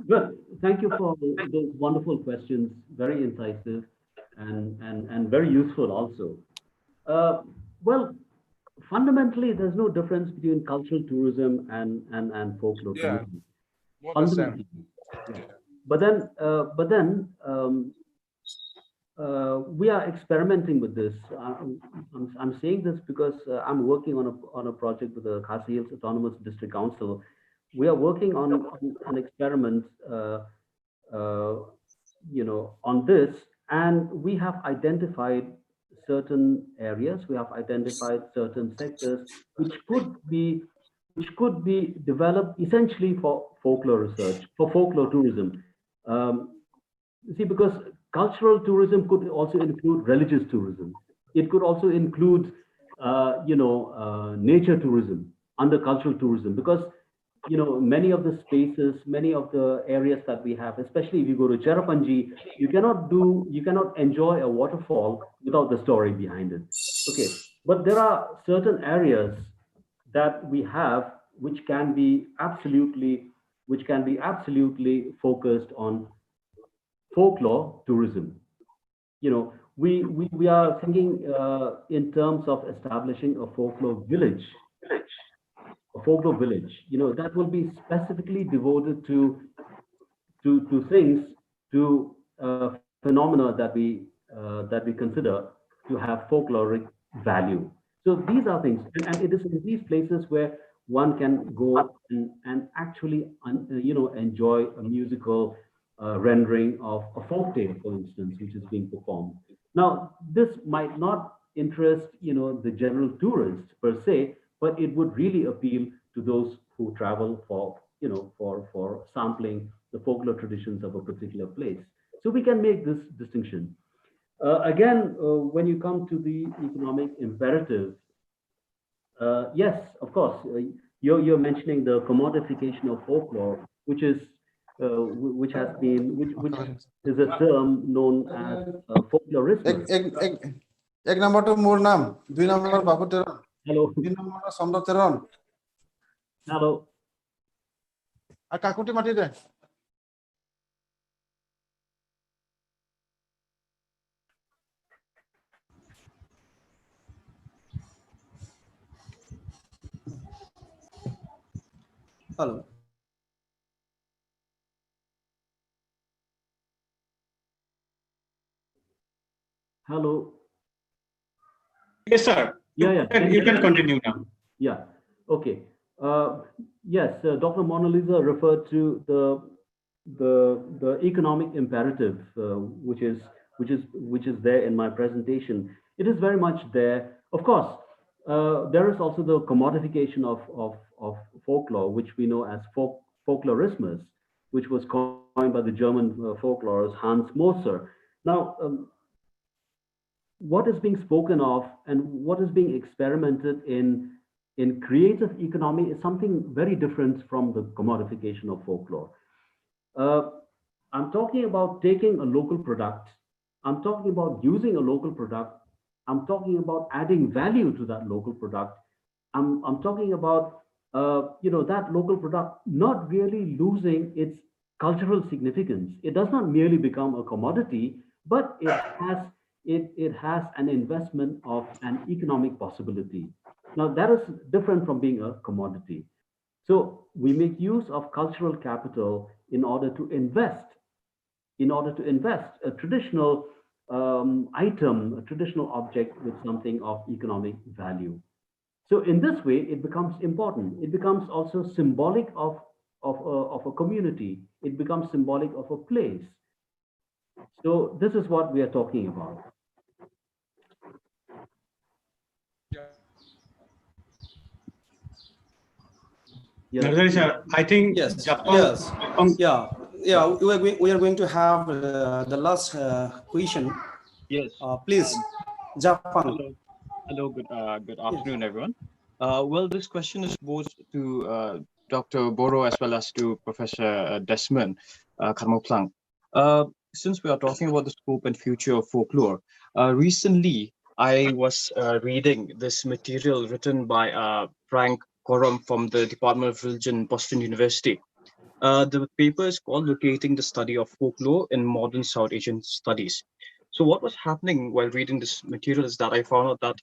good. Thank you for those wonderful questions. Very incisive and very useful also. Well, fundamentally, there's no difference between cultural tourism and folklore tourism. Fundamentally. Yeah. But then we are experimenting with this. I'm saying this because I'm working on a project with the Khasi Hills Autonomous District Council. We are working on an experiment, on this, and we have identified certain areas. We have identified certain sectors which could be developed essentially for folklore research, for folklore tourism. See, because cultural tourism could also include religious tourism. It could also include, nature tourism under cultural tourism, because, many of the spaces, many of the areas that we have, especially if you go to Cherrapunji, you cannot enjoy a waterfall without the story behind it. Okay, but there are certain areas that we have which can be absolutely focused on folklore tourism. We are thinking in terms of establishing a folklore village, that will be specifically devoted to things, to phenomena that we consider to have folkloric value. So these are things, and it is in these places where one can go and actually enjoy a musical rendering of a folk tale, for instance, which is being performed. Now, this might not interest the general tourist per se, but it would really appeal to those who travel for sampling the folklore traditions of a particular place. So we can make this distinction. Again, when you come to the economic imperative, yes, of course, you're mentioning the commodification of folklore, which is which is a term known as folklorism. Ek number to more nam, 2 number Babu Teran. Hello. 3 number Samdo Teran. Hello. Kakuti Mati de. Hello. Hello. Yes, sir. Yeah. You can continue now. Yeah. Okay. Yes, Dr. Mona Lisa referred to the economic imperative, which is there in my presentation. It is very much there. Of course, there is also the commodification of folklore, which we know as folklorismus, which was coined by the German folklorist Hans Moser. Now, what is being spoken of and what is being experimented in creative economy is something very different from the commodification of folklore. I'm talking about taking a local product. I'm talking about using a local product. I'm talking about adding value to that local product. I'm talking about that local product not really losing its cultural significance. It does not merely become a commodity, but it has an investment of an economic possibility. Now that is different from being a commodity. So we make use of cultural capital in order to invest a traditional item, a traditional object with something of economic value. So in this way, it becomes important. It becomes also symbolic of a community. It becomes symbolic of a place. So this is what we are talking about. Yeah. I think yes. Japan, Yes. Yeah. We are going to have the last question. Yes. Please, Japan. Hello. Good afternoon, everyone. Well, this question is both to Dr. Boro as well as to Professor Desmond Kharmawphlng. Since we are talking about the scope and future of folklore, recently I was reading this material written by Frank Coram from the Department of Religion, Boston University. The paper is called Locating the Study of Folklore in Modern South Asian Studies. So what was happening while reading this material is that I found out that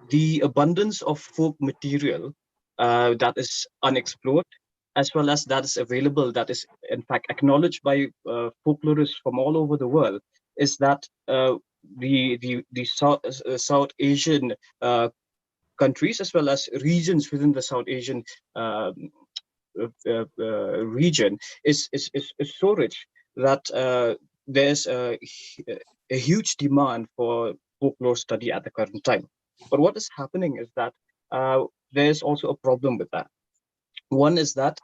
the abundance of folk material that is unexplored, as well as that is available, that is in fact acknowledged by folklorists from all over the world, is that the South Asian countries as well as regions within the South Asian region is so rich that there's a huge demand for folklore study at the current time. But what is happening is that there's also a problem with that. One is that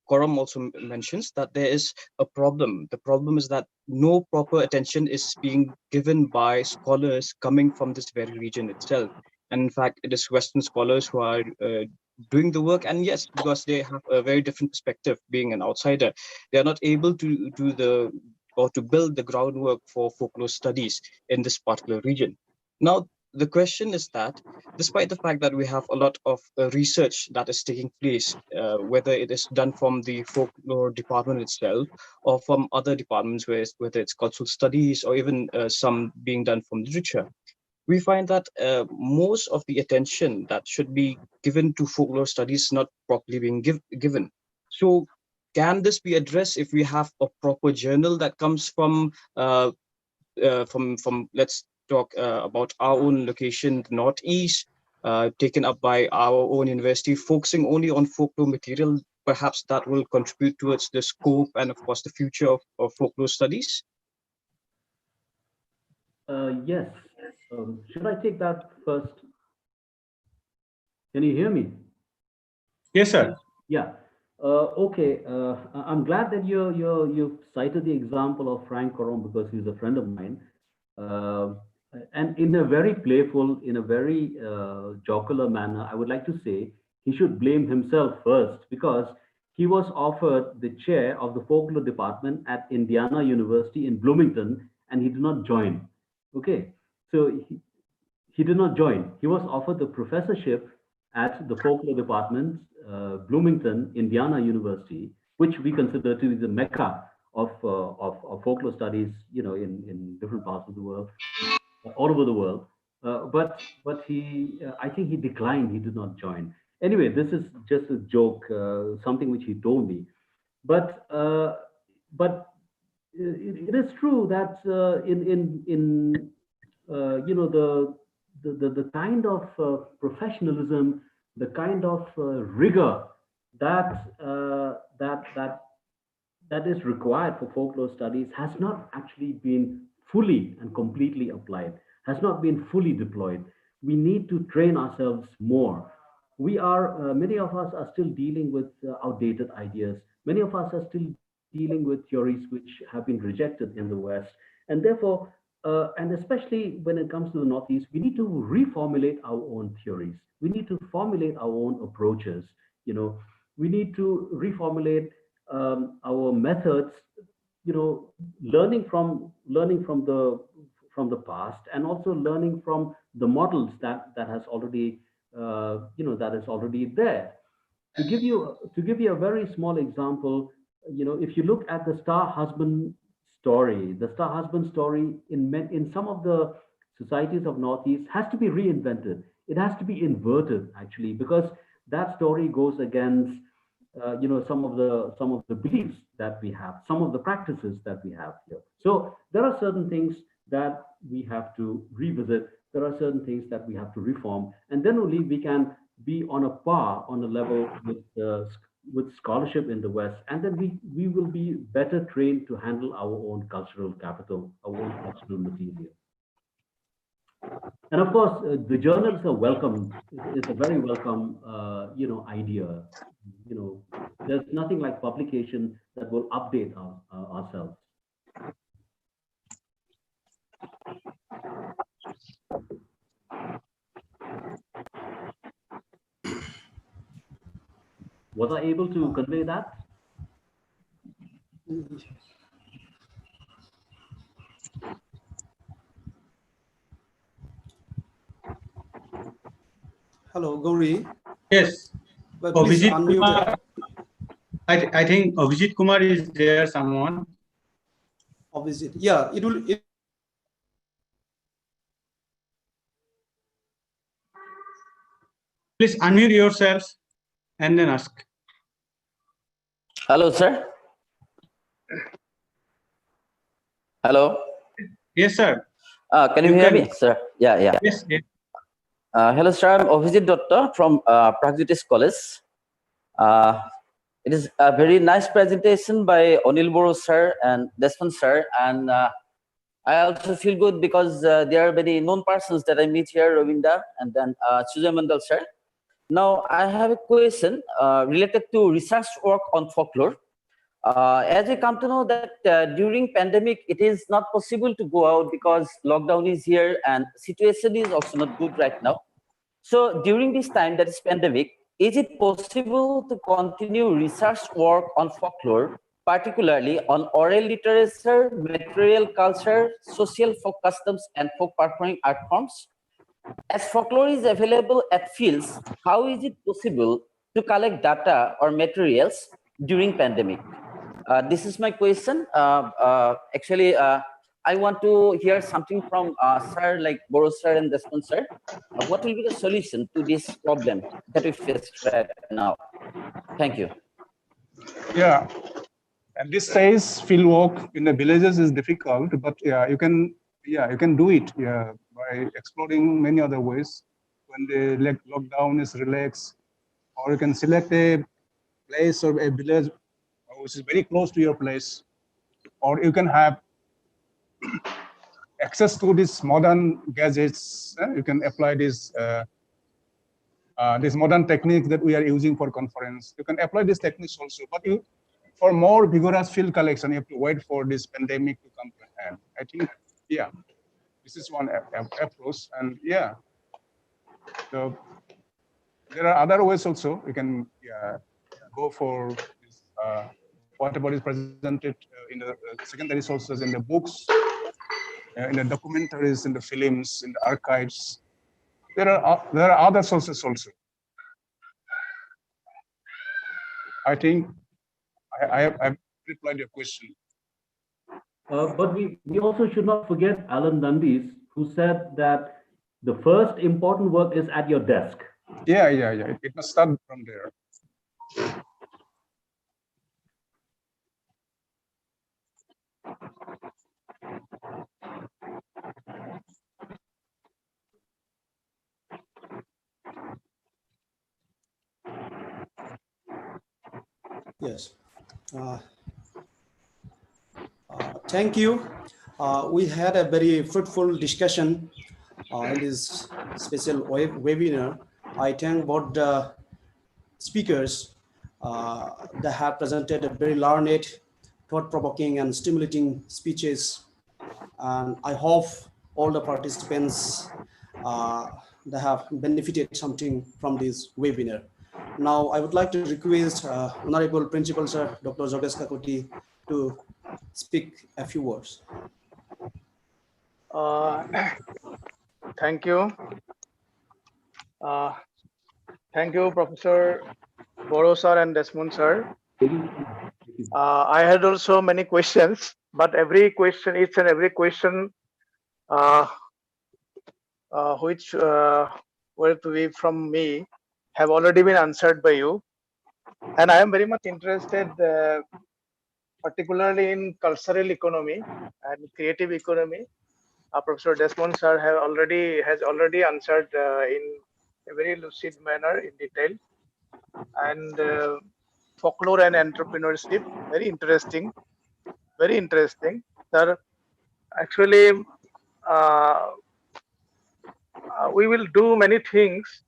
Coram also mentions that there is a problem. The problem is that no proper attention is being given by scholars coming from this very region itself. And in fact, it is Western scholars who are doing the work. And yes, because they have a very different perspective, being an outsider, they are not able to do to build the groundwork for folklore studies in this particular region. Now, the question is that despite the fact that we have a lot of research that is taking place, whether it is done from the folklore department itself or from other departments, whether it's cultural studies or even some being done from literature, we find that most of the attention that should be given to folklore studies is not properly being given. So can this be addressed if we have a proper journal that comes from let's talk about our own location, the Northeast, taken up by our own university, focusing only on folklore material? Perhaps that will contribute towards the scope and, of course, the future of folklore studies. Yes. Should I take that first? Can you hear me? Yes, sir. Yeah. Okay. I'm glad that you cited the example of Frank Coram because he's a friend of mine. And in a very playful, in a very jocular manner, I would like to say he should blame himself first, because he was offered the chair of the folklore department at Indiana University in Bloomington, and he did not join. Okay, so he did not join. He was offered the professorship at the folklore department, Bloomington, Indiana University, which we consider to be the mecca of folklore studies, in different parts of the world, all over the world. But he, I think he declined. He did not join. Anyway, this is just a joke, something which he told me. But it is true that the kind of professionalism, the kind of rigor that is required for folklore studies has not actually been fully and completely applied, has not been fully deployed. We need to train ourselves more. We are, many of us are still dealing with outdated ideas. Many of us are still dealing with theories which have been rejected in the West. And therefore, and especially when it comes to the Northeast, we need to reformulate our own theories. We need to formulate our own approaches. We need to reformulate our methods. Learning from the past, and also learning from the models that has already that is already there. To give you a very small example, if you look at the star husband story, in some of the societies of Northeast has to be reinvented. It has to be inverted, actually, because that story goes against some of the beliefs that we have, some of the practices that we have here. So there are certain things that we have to revisit. There are certain things that we have to reform, and then only we can be on a par, on a level with scholarship in the West, and then we will be better trained to handle our own cultural capital, our own cultural material. And of course, the journals are welcome. It's a very welcome, idea. There's nothing like publication that will update ourselves. Was I able to convey that? Hello, Gauri. Yes. But please unmute. Kumar, I think Abhijit Kumar is there, someone. Abhijit, yeah, it will. Please unmute yourselves and then ask. Hello, sir. Hello. Yes, sir. Can you hear me, sir? Yeah. Yes. Hello, sir. I'm Abhijit Dutta from Pragyutis College. It is a very nice presentation by Anil Boro sir and Desmond sir, and I also feel good because there are very known persons that I meet here, Ravinda and then Sujay Mandal sir. Now, I have a question related to research work on folklore. As we come to know that during pandemic, it is not possible to go out because lockdown is here and situation is also not good right now. So during this time, that is pandemic, is it possible to continue research work on folklore, particularly on oral literature, material culture, social folk customs, and folk performing art forms? As folklore is available at fields, how is it possible to collect data or materials during pandemic? This is my question. Actually, I want to hear something from sir, like Boro sir and Desmond sir. What will be the solution to this problem that we face right now? Thank you. Yeah, at this stage, field work in the villages is difficult, but you can do it by exploring many other ways. When the lockdown is relaxed, or you can select a place or a village which is very close to your place, or you can have access to these modern gadgets. You can apply this modern technique that we are using for conference. You can apply these techniques also, but for more vigorous field collection, you have to wait for this pandemic to come to an end. I think, yeah, this is one approach, and yeah, so there are other ways also. You can go for this, whatever is presented in the secondary sources, in the books, in the documentaries, in the films, in the archives. There are other sources also. I think I've replied your question. But we also should not forget Alan Dundes, who said that the first important work is at your desk. Yeah. It must start from there. Yes. Thank you. We had a very fruitful discussion in this special webinar. I thank both the speakers that have presented a very learned, thought-provoking and stimulating speeches. And I hope all the participants that have benefited something from this webinar. Now, I would like to request Honorable Principal Sir, Dr. Jogesh Kakuti, to speak a few words. Thank you. Thank you, Professor Boro sir and Desmond sir. I had also many questions, but each and every question which were to be from me have already been answered by you. And I am very much interested particularly in cultural economy and creative economy. Professor Desmond sir has already answered in a very lucid manner in detail. And folklore and entrepreneurship, very interesting, sir. Actually, we will do many things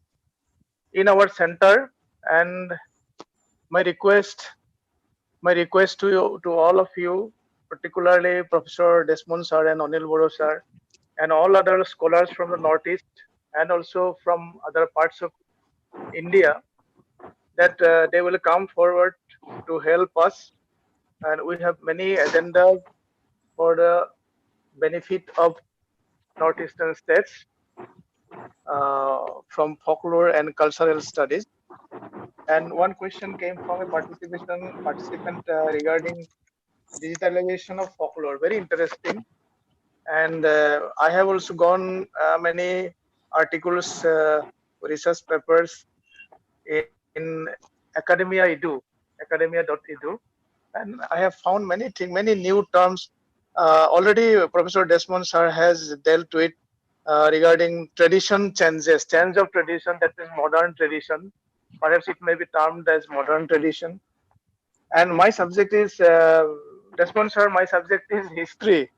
in our center, and my request to you, to all of you, particularly Professor Desmond sir and Anil Boro sir, and all other scholars from the Northeast and also from other parts of India, that they will come forward to help us. And we have many agendas for the benefit of Northeastern states from folklore and cultural studies. And one question came from a participant regarding digitalization of folklore. Very interesting. And I have also gone many articles, research papers in academia.edu, and I have found many new terms. Already Professor Desmond sir has dealt with regarding change of tradition, that is modern tradition. Perhaps it may be termed as modern tradition. And my subject is, Desmond sir, my subject is history.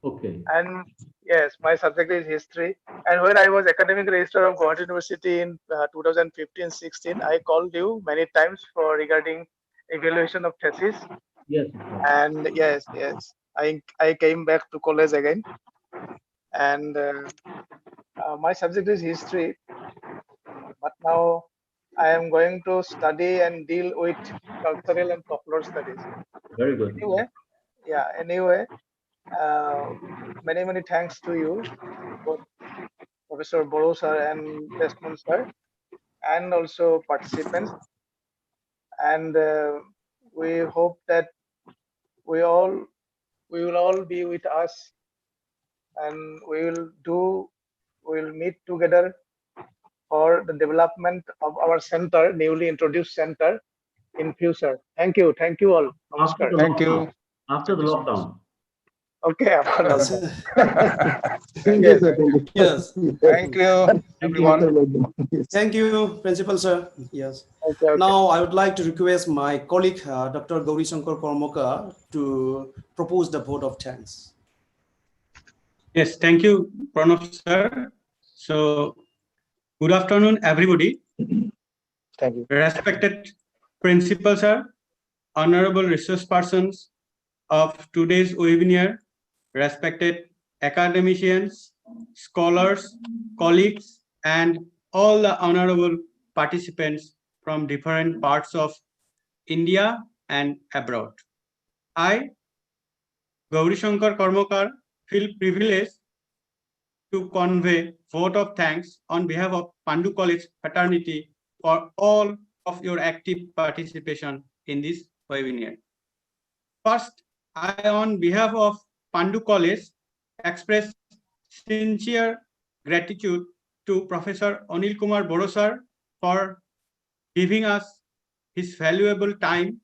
Okay. And yes, my subject is history. And when I was academic registrar of Gauhati University in 2015-16, I called you many times for regarding evaluation of thesis. Yes. And yes, I came back to college again. And my subject is history. But now I am going to study and deal with cultural and folklore studies. Very good. Anyway, many thanks to you, both Professor Boro sir and Desmond sir, and also participants. And we hope that we will all be with us, and we will meet together for the development of our center, newly introduced center in future. Thank you all. Namaskar. Thank you. After the lockdown. Okay. Yes. Thank you, everyone. Thank you, Principal Sir. Yes. Okay. Now, I would like to request my colleague, Dr. Gauri Shankar Kormoka, to propose the vote of thanks. Yes, thank you, Prof, sir. So, good afternoon, everybody. Thank you. Respected Principal Sir, honorable resource persons of today's webinar, respected academicians, scholars, colleagues, and all the honorable participants from different parts of India and abroad. I, Gaurishankar Karmakar, feel privileged to convey vote of thanks on behalf of Pandu College fraternity for all of your active participation in this webinar. First, I, on behalf of Pandu College, express sincere gratitude to Professor Anil Kumar Boro sir for giving us his valuable time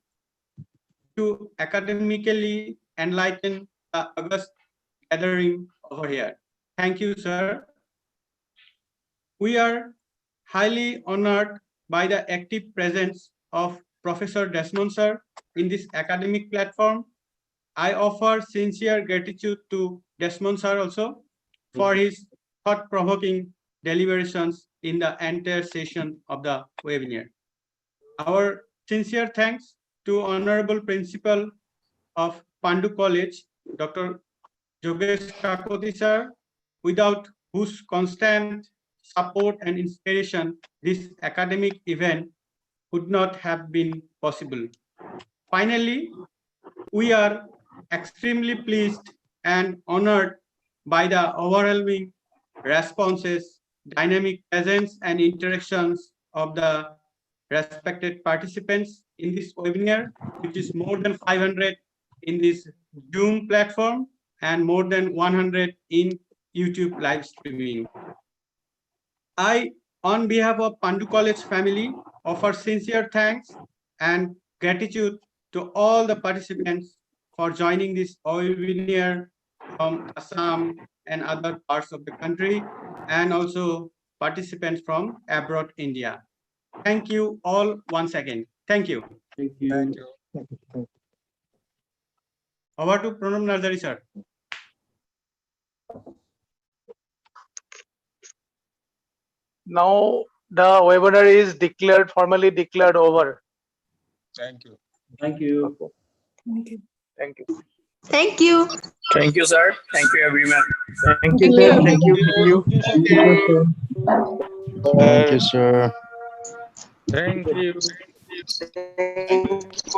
to academically enlighten the August gathering over here. Thank you, sir. We are highly honored by the active presence of Professor Desmond sir in this academic platform. I offer sincere gratitude to Desmond sir also for his thought-provoking deliberations in the entire session of the webinar. Our sincere thanks to Honorable Principal of Pandu College, Dr. Jogesh Kakoti sir, without whose constant support and inspiration this academic event would not have been possible. Finally, we are extremely pleased and honored by the overwhelming responses, dynamic presence, and interactions of the respected participants in this webinar, which is more than 500 in this Zoom platform and more than 100 in YouTube live streaming. I, on behalf of Pandu College family, offer sincere thanks and gratitude to all the participants for joining this webinar from Assam and other parts of the country, and also participants from abroad India. Thank you all once again. Thank you. Thank you. Thank you. Over to Pranam Narzari, sir. Now the webinar is formally declared over. Thank you. Thank you. Thank you. Thank you. Thank you. Thank you, sir. Thank you, everyone. Thank you, sir. Thank you. Thank you. Thank you, sir. Thank you. Thank you.